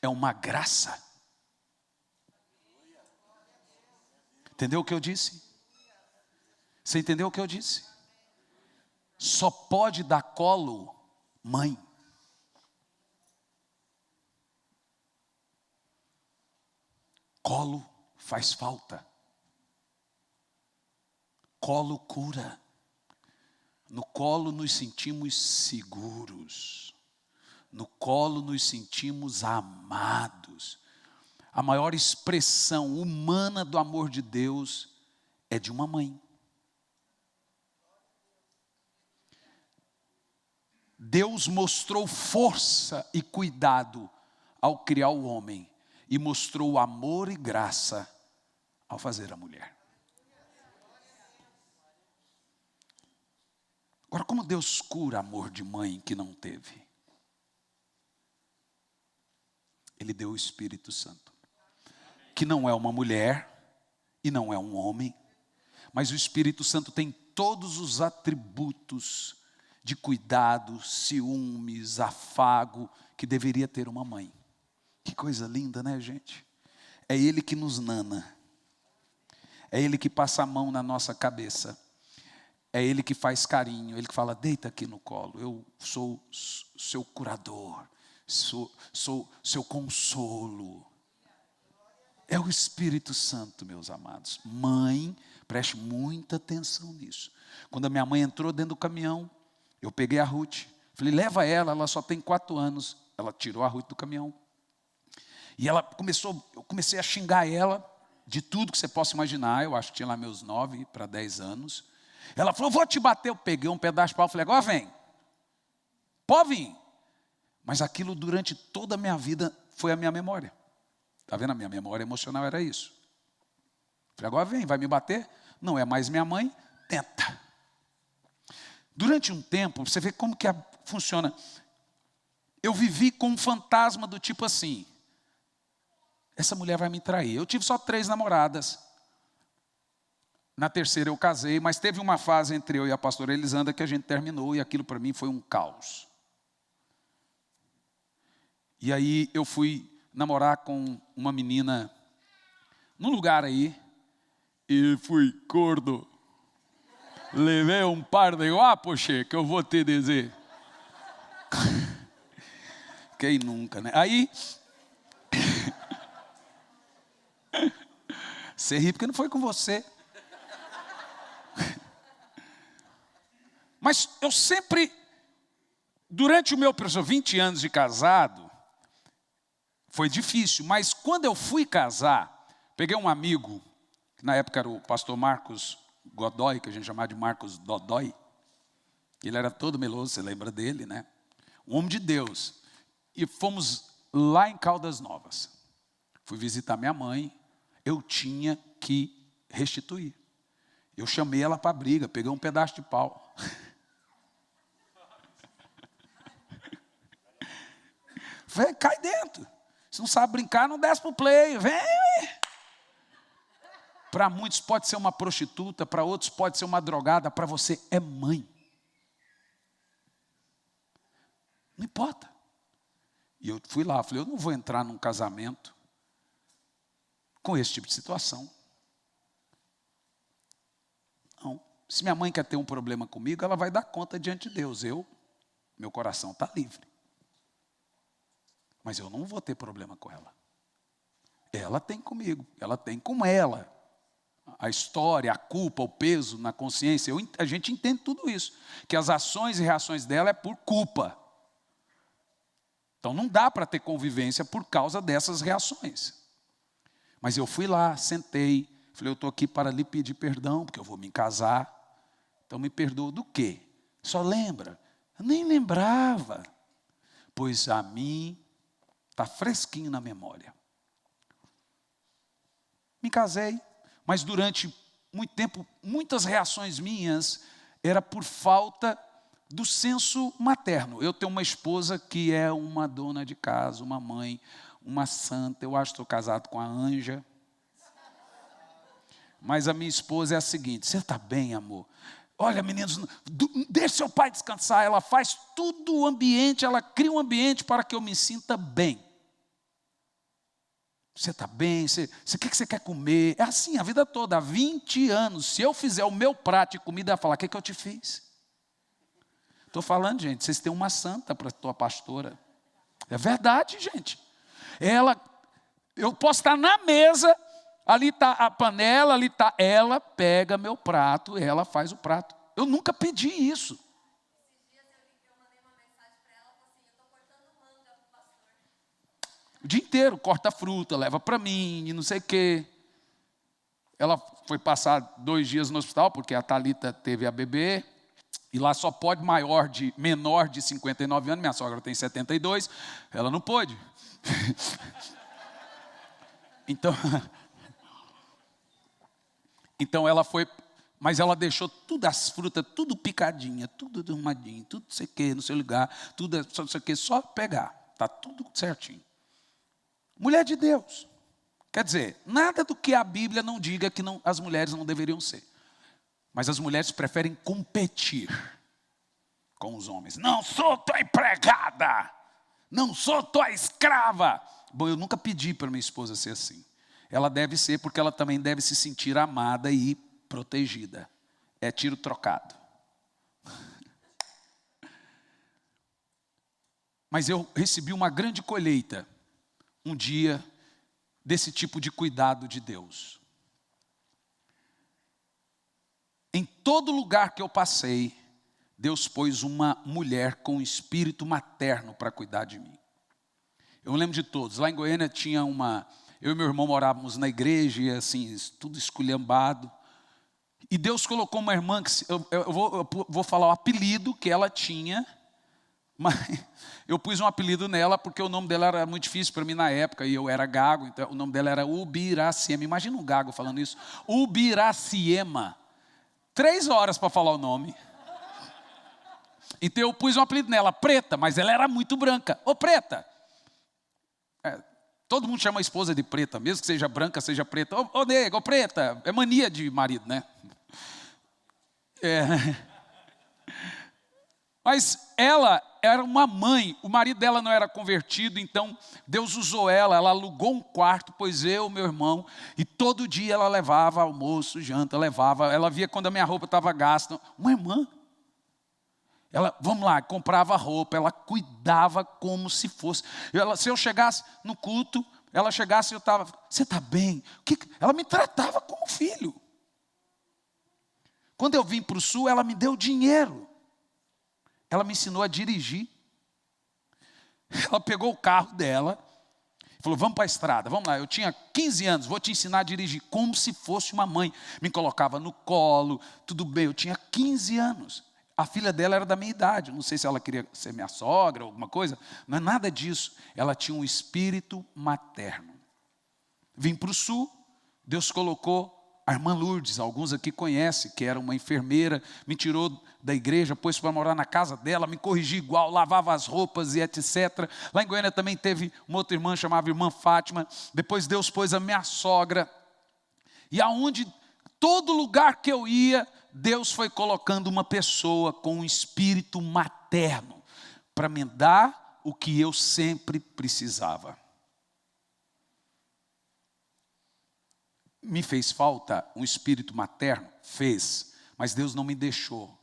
S1: é uma graça. Entendeu o que eu disse? Você entendeu o que eu disse? Só pode dar colo mãe. Colo faz falta. Colo cura. No colo nos sentimos seguros. No colo nos sentimos amados. A maior expressão humana do amor de Deus é de uma mãe. Deus mostrou força e cuidado ao criar o homem. E mostrou amor e graça ao fazer a mulher. Agora, como Deus cura amor de mãe que não teve? Ele deu o Espírito Santo. Que não é uma mulher e não é um homem. Mas o Espírito Santo tem todos os atributos de cuidado, ciúmes, afago que deveria ter uma mãe. Que coisa linda, né, gente? É Ele que nos nana. É Ele que passa a mão na nossa cabeça. É Ele que faz carinho. Ele que fala, deita aqui no colo. Eu sou seu curador. Sou seu consolo. É o Espírito Santo, meus amados. Mãe, preste muita atenção nisso. Quando a minha mãe entrou dentro do caminhão, eu peguei a Ruth. Falei, leva ela só tem 4 anos. Ela tirou a Ruth do caminhão. E eu comecei a xingar ela de tudo que você possa imaginar. Eu acho que tinha lá meus 9 para 10 anos. Ela falou, vou te bater. Eu peguei um pedaço de pau e falei, agora vem. Pode vir. Mas aquilo durante toda a minha vida foi a minha memória. Está vendo? A minha memória emocional era isso. Falei, agora vem, vai me bater? Não é mais minha mãe, tenta. Durante um tempo, você vê como que funciona. Eu vivi com um fantasma do tipo assim. Essa mulher vai me trair. Eu tive só 3 namoradas. Na terceira eu casei, mas teve uma fase entre eu e a pastora Elisandra que a gente terminou e aquilo para mim foi um caos. E aí eu fui namorar com uma menina num lugar aí e fui gordo. Levei um par de guapos, che, que eu vou te dizer. Quem nunca, né? Aí você ri porque não foi com você. Mas eu sempre, durante o meu 20 anos de casado, foi difícil. Mas quando eu fui casar, peguei um amigo, que na época era o pastor Marcos Godoy, que a gente chamava de Marcos Dodói. Ele era todo meloso, você lembra dele, né? Um homem de Deus. E fomos lá em Caldas Novas. Fui visitar minha mãe. Eu tinha que restituir. Eu chamei ela para a briga, peguei um pedaço de pau. Vem, cai dentro. Se não sabe brincar, não desce para o play. Vem. Para muitos pode ser uma prostituta, para outros pode ser uma drogada, para você é mãe. Não importa. E eu fui lá, falei, eu não vou entrar num casamento com esse tipo de situação. Não. Se minha mãe quer ter um problema comigo, ela vai dar conta diante de Deus. Meu coração está livre. Mas eu não vou ter problema com ela. Ela tem comigo, ela tem com ela. A história, a culpa, o peso na consciência, a gente entende tudo isso. Que as ações e reações dela é por culpa. Então não dá para ter convivência por causa dessas reações. Mas eu fui lá, sentei, Falei, eu estou aqui para lhe pedir perdão, porque eu vou me casar. Então me perdoa do quê? Só lembra? Eu nem lembrava. Pois a mim está fresquinho na memória. Me casei, mas durante muito tempo, muitas reações minhas era por falta do senso materno. Eu tenho uma esposa que é uma dona de casa, uma mãe, uma santa. Eu acho que estou casado com a Anja. Mas a minha esposa é a seguinte: você está bem, amor? Olha, meninos, deixe seu pai descansar. Ela faz tudo o ambiente, ela cria um ambiente para que eu me sinta bem. Você está bem? O que você quer comer? É assim a vida toda, há 20 anos. Se eu fizer o meu prato de comida, ela vai falar, o que eu te fiz? Estou falando, gente, vocês têm uma santa para a tua pastora. É verdade, gente. Eu posso estar na mesa, ali está a panela, ali está, ela pega meu prato, ela faz o prato. Eu nunca pedi isso. O dia inteiro, corta fruta, leva para mim, e não sei o quê. Ela foi passar 2 dias no hospital, porque a Thalita teve a bebê, e lá só pode menor de 59 anos, minha sogra tem 72, ela não pôde. Então ela foi, mas ela deixou tudo, as frutas, tudo picadinha, tudo arrumadinho, tudo não sei o quê, no seu lugar, tudo não sei o quê, só pegar, está tudo certinho. Mulher de Deus. Quer dizer, nada do que a Bíblia não diga que as mulheres não deveriam ser. Mas as mulheres preferem competir com os homens. Não sou tua empregada. Não sou tua escrava. Bom, eu nunca pedi para minha esposa ser assim. Ela deve ser porque ela também deve se sentir amada e protegida. É tiro trocado. Mas eu recebi uma grande colheita um dia desse tipo de cuidado de Deus. Em todo lugar que eu passei, Deus pôs uma mulher com espírito materno para cuidar de mim. Eu me lembro de todos. Lá em Goiânia tinha eu e meu irmão morávamos na igreja, e assim, tudo esculhambado. E Deus colocou uma irmã, que eu vou falar o apelido que ela tinha, mas eu pus um apelido nela porque o nome dela era muito difícil para mim na época, e eu era gago, então o nome dela era Ubiraciema. Imagina um gago falando isso. Ubiraciema. 3 horas para falar o nome. Então eu pus um apelido nela, Preta, mas ela era muito branca. Ô Preta. Todo mundo chama a esposa de Preta, mesmo que seja branca, seja preta. Ô nega, ô Preta. É mania de marido, né? Mas ela era uma mãe, o marido dela não era convertido, então Deus usou ela alugou um quarto, pôs eu, meu irmão, e todo dia ela levava almoço, janta, ela via quando a minha roupa estava gasta. Uma irmã, ela, vamos lá, comprava roupa, ela cuidava como se fosse. Se eu chegasse no culto, ela chegasse e eu estava, você está bem? Ela me tratava como filho. Quando eu vim para o sul, ela me deu dinheiro. Ela me ensinou a dirigir. Ela pegou o carro dela, falou, vamos para a estrada, vamos lá. Eu tinha 15 anos, vou te ensinar a dirigir como se fosse uma mãe. Me colocava no colo, tudo bem, eu tinha 15 anos. A filha dela era da minha idade, não sei se ela queria ser minha sogra ou alguma coisa, não é nada disso. Ela tinha um espírito materno. Vim para o sul, Deus colocou a irmã Lourdes, alguns aqui conhecem, que era uma enfermeira, me tirou da igreja, pôs para morar na casa dela, me corrigia igual, lavava as roupas e etc. Lá em Goiânia também teve uma outra irmã, chamava irmã Fátima. Depois Deus pôs a minha sogra. E aonde, todo lugar que eu ia, Deus foi colocando uma pessoa com um espírito materno, para me dar o que eu sempre precisava. Me fez falta um espírito materno? Fez, mas Deus não me deixou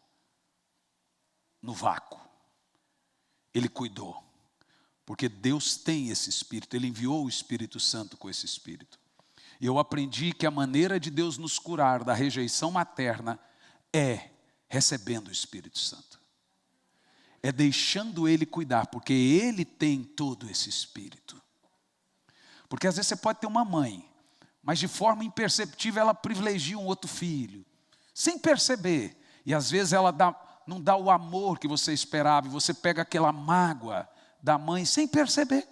S1: no vácuo. Ele cuidou, porque Deus tem esse espírito, Ele enviou o Espírito Santo com esse espírito. E eu aprendi que a maneira de Deus nos curar da rejeição materna é recebendo o Espírito Santo. É deixando Ele cuidar, porque Ele tem todo esse espírito. Porque às vezes você pode ter uma mãe, mas de forma imperceptível ela privilegia um outro filho, sem perceber. E às vezes ela não dá o amor que você esperava, e você pega aquela mágoa da mãe sem perceber.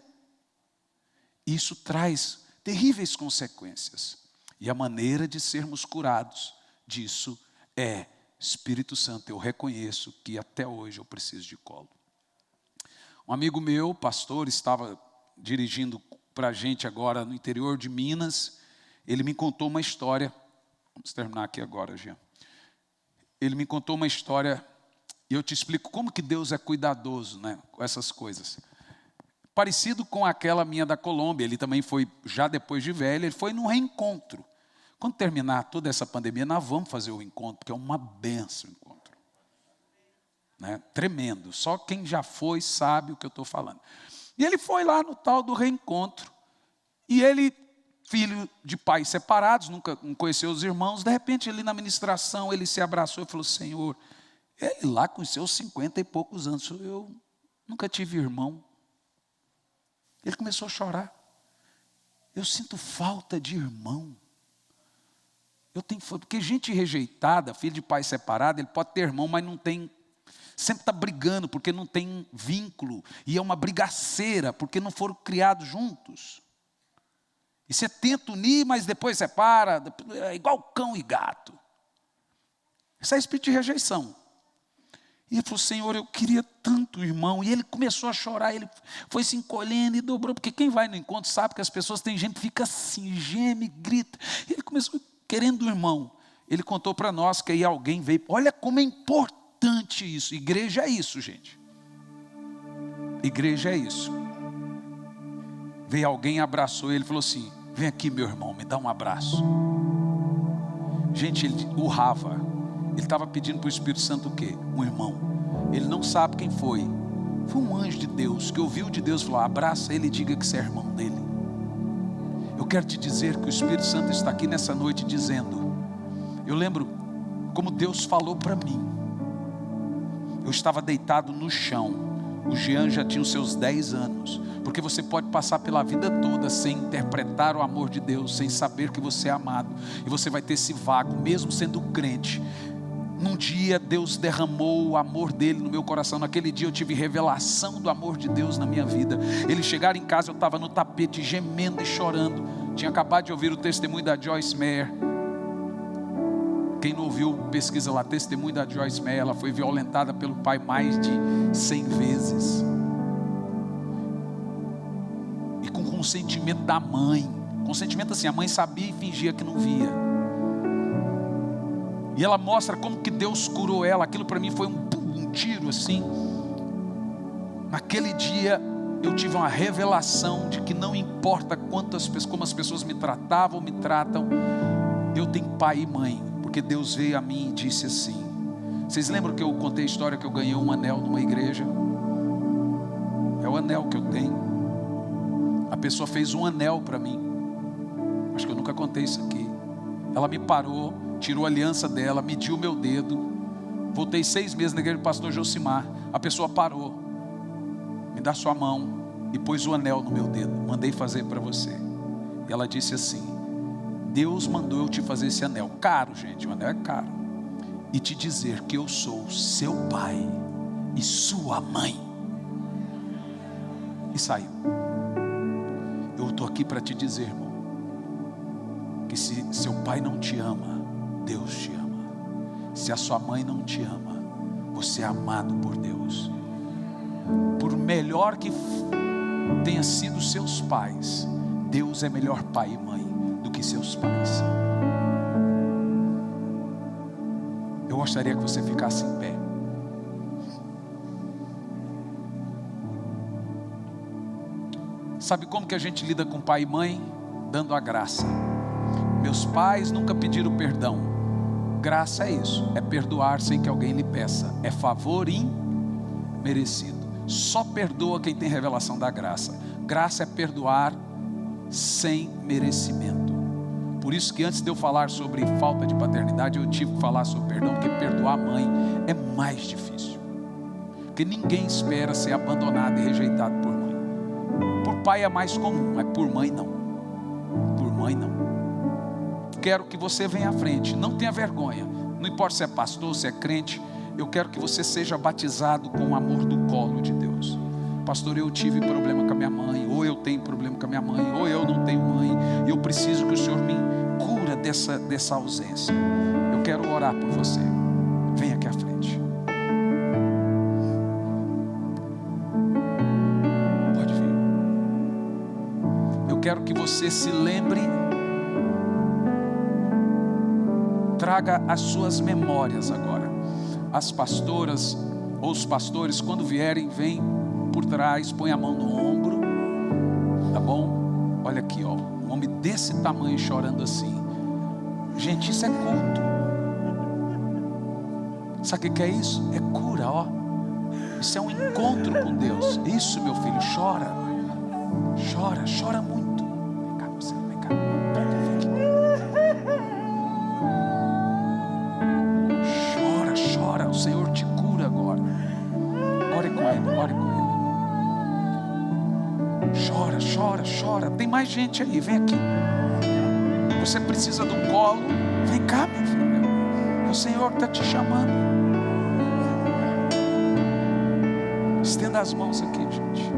S1: Isso traz terríveis consequências. E a maneira de sermos curados disso é: Espírito Santo, eu reconheço que até hoje eu preciso de colo. Um amigo meu, pastor, estava dirigindo para a gente agora no interior de Minas. Ele me contou uma história. Vamos terminar aqui agora, Jean. Ele me contou uma história, e eu te explico como que Deus é cuidadoso, né, com essas coisas. Parecido com aquela minha da Colômbia. Ele também foi, já depois de velho, ele foi num reencontro. Quando terminar toda essa pandemia, nós vamos fazer o encontro, porque é uma benção o encontro. Né? Tremendo. Só quem já foi sabe o que eu estou falando. E ele foi lá no tal do reencontro. E ele, filho de pais separados, nunca conheceu os irmãos, de repente ali na ministração, ele se abraçou e falou: Senhor, ele lá com os seus 50 e poucos anos, eu nunca tive irmão. Ele começou a chorar. Eu sinto falta de irmão. Porque gente rejeitada, filho de pai separado, ele pode ter irmão, mas não tem, sempre está brigando, porque não tem vínculo, e é uma brigaceira, porque não foram criados juntos. E você tenta unir, mas depois separa, é igual cão e gato. Isso é espírito de rejeição. E ele falou: Senhor, eu queria tanto irmão. E ele começou a chorar, ele foi se encolhendo e dobrou, porque quem vai no encontro sabe que as pessoas, tem gente que fica assim, geme, grita. E ele começou querendo um irmão. Ele contou para nós que aí alguém veio. Olha como é importante isso. Igreja é isso, gente. Igreja é isso. Veio alguém, abraçou ele, falou assim: vem aqui, meu irmão, me dá um abraço. Gente, ele urrava. Ele estava pedindo para o Espírito Santo o quê? Um irmão. Ele não sabe quem foi. Foi um anjo de Deus, que ouviu de Deus, falou: abraça ele e diga que você é irmão dele. Eu quero te dizer que o Espírito Santo está aqui nessa noite dizendo. Eu lembro como Deus falou para mim. Eu estava deitado no chão. O Jean já tinha os seus 10 anos. Porque você pode passar pela vida toda sem interpretar o amor de Deus, sem saber que você é amado. E você vai ter esse vácuo, mesmo sendo crente. Num dia Deus derramou o amor dele no meu coração. Naquele dia eu tive revelação do amor de Deus na minha vida. Eles chegaram em casa, eu estava no tapete gemendo e chorando. Tinha acabado de ouvir o testemunho da Joyce Meyer. Quem não ouviu, pesquisa lá, testemunho da Joyce Meyer. Ela foi violentada pelo pai mais de 100 vezes. E com consentimento da mãe. Consentimento assim, a mãe sabia e fingia que não via. E ela mostra como que Deus curou ela. Aquilo para mim foi um tiro assim. Naquele dia eu tive uma revelação de que não importa como as pessoas me tratavam, me tratam, eu tenho pai e mãe. Porque Deus veio a mim e disse assim. Vocês lembram que eu contei a história que eu ganhei um anel numa igreja? É o anel que eu tenho. A pessoa fez um anel para mim. Acho que eu nunca contei isso aqui. Ela me parou, tirou a aliança dela, mediu o meu dedo. Voltei 6 meses na igreja do pastor Josimar. A pessoa parou, me dá sua mão e pôs o anel no meu dedo. Mandei fazer para você. E ela disse assim: Deus mandou eu te fazer esse anel. Caro, gente, o anel é caro. E te dizer que eu sou seu pai e sua mãe. E saiu. Eu estou aqui para te dizer, irmão, que se seu pai não te ama, Deus te ama. Se a sua mãe não te ama, você é amado por Deus. Por melhor que tenha sido seus pais, Deus é melhor pai e mãe do que seus pais. Eu gostaria que você ficasse em pé. Sabe como que a gente lida com pai e mãe? Dando a graça. Meus pais nunca pediram perdão. Graça é isso, é perdoar sem que alguém lhe peça. É favor imerecido. Só perdoa quem tem revelação da graça. Graça é perdoar sem merecimento. Por isso que antes de eu falar sobre falta de paternidade, eu tive que falar sobre perdão, porque perdoar a mãe é mais difícil. Porque ninguém espera ser abandonado e rejeitado por mãe. Por pai é mais comum, mas por mãe não. Por mãe não. quero que você venha à frente, não tenha vergonha, não importa se é pastor, se é crente, eu quero que você seja batizado com o amor do colo de Deus. Pastor, eu tive problema com a minha mãe, ou eu tenho problema com a minha mãe, ou eu não tenho mãe, e eu preciso que o Senhor me cura dessa ausência. Eu quero orar por você. Venha aqui à frente. Pode vir. Eu quero que você se lembre, traga as suas memórias agora. As pastoras ou os pastores, quando vierem, vem por trás, põe a mão no ombro, tá bom? Olha aqui, ó, um homem desse tamanho chorando assim. Gente, isso é culto. Sabe o que é isso? É cura, ó. Isso é um encontro com Deus. Isso, meu filho, chora. Chora, chora muito. Vem cá, você, vem cá. Chora, chora. O Senhor te cura agora. Ore com Ele, ore com Ele. Chora, chora, chora. Tem mais gente aí, vem aqui. Você precisa de um colo. Vem cá, meu filho. É o Senhor que está te chamando. Estenda as mãos aqui, gente.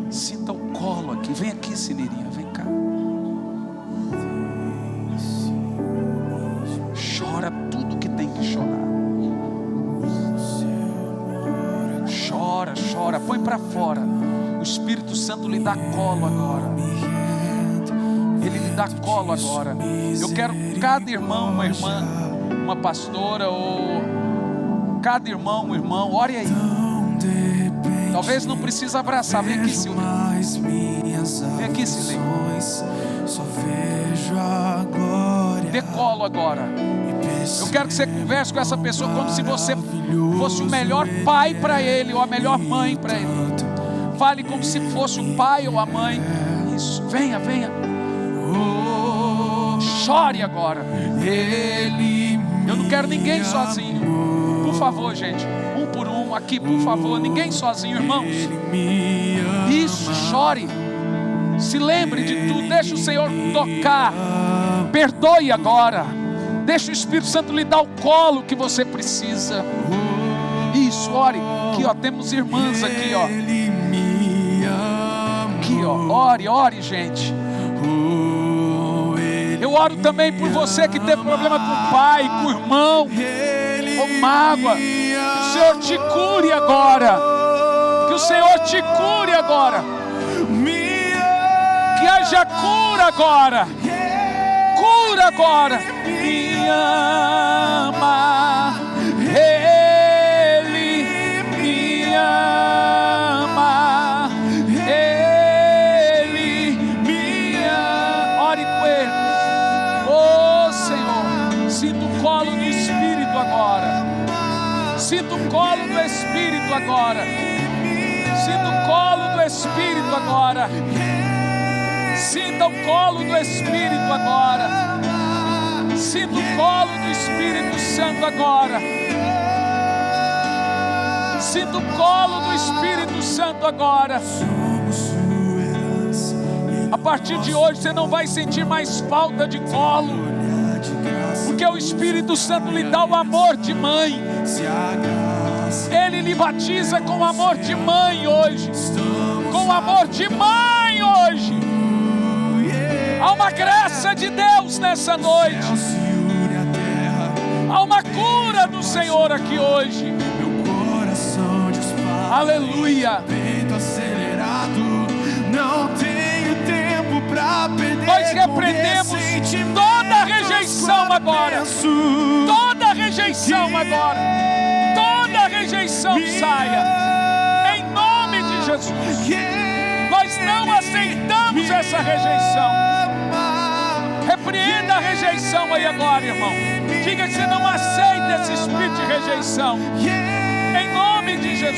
S1: Sinta o colo aqui. Vem aqui, Sinirinha, vem cá. Chora tudo que tem que chorar. Chora, chora. Põe para fora. O Espírito Santo lhe dá colo agora. Ele lhe dá colo agora. Eu quero cada irmão, uma irmã, uma pastora, ou cada irmão, um irmão, ore aí. Talvez não precise abraçar. Vem aqui, Silvio. Vem aqui, Silvio. Dê colo agora. Eu quero que você converse com essa pessoa como se você fosse o melhor pai para ele, ou a melhor mãe para ele. Fale como se fosse o pai ou a mãe. Isso, venha, venha. Chore agora. Eu não quero ninguém sozinho. Por favor, gente, um por um aqui, por favor. Ninguém sozinho, irmãos. Isso, chore. Se lembre de tudo. Deixa o Senhor tocar. Perdoe agora. Deixa o Espírito Santo lhe dar o colo que você precisa. Isso, ore. Aqui, ó, temos irmãs aqui, ó. Aqui, ó, ore, ore, gente. Eu oro também por você que teve problema com o pai, com o irmão, com mágoa. Que o Senhor te cure agora. Que o Senhor te cure agora. Que haja cura agora. Cura agora. Me ama. Ele me ama. Ele me ama. Ore com Ele. Oh Senhor, sinto o colo do Espírito agora. Sinto o colo do Espírito agora. Sinto o colo do Espírito agora. Sinta o colo do Espírito agora. Sinta o colo do Espírito Santo agora. Sinta o colo do Espírito Santo agora. A partir de hoje você não vai sentir mais falta de colo, porque o Espírito Santo lhe dá o amor de mãe. Ele lhe batiza com o amor de mãe hoje. Com o amor de mãe hoje. Há uma graça de Deus nessa noite. Há uma cura do Senhor aqui hoje. Aleluia.
S2: Não tenho tempo pra perder.
S1: Nós repreendemos toda rejeição agora. Toda rejeição agora. Toda rejeição saia. Em nome de Jesus. Nós não aceitamos essa rejeição. Repreenda a rejeição aí agora, irmão. Diga que você não aceita esse espírito de rejeição. Em nome de Jesus.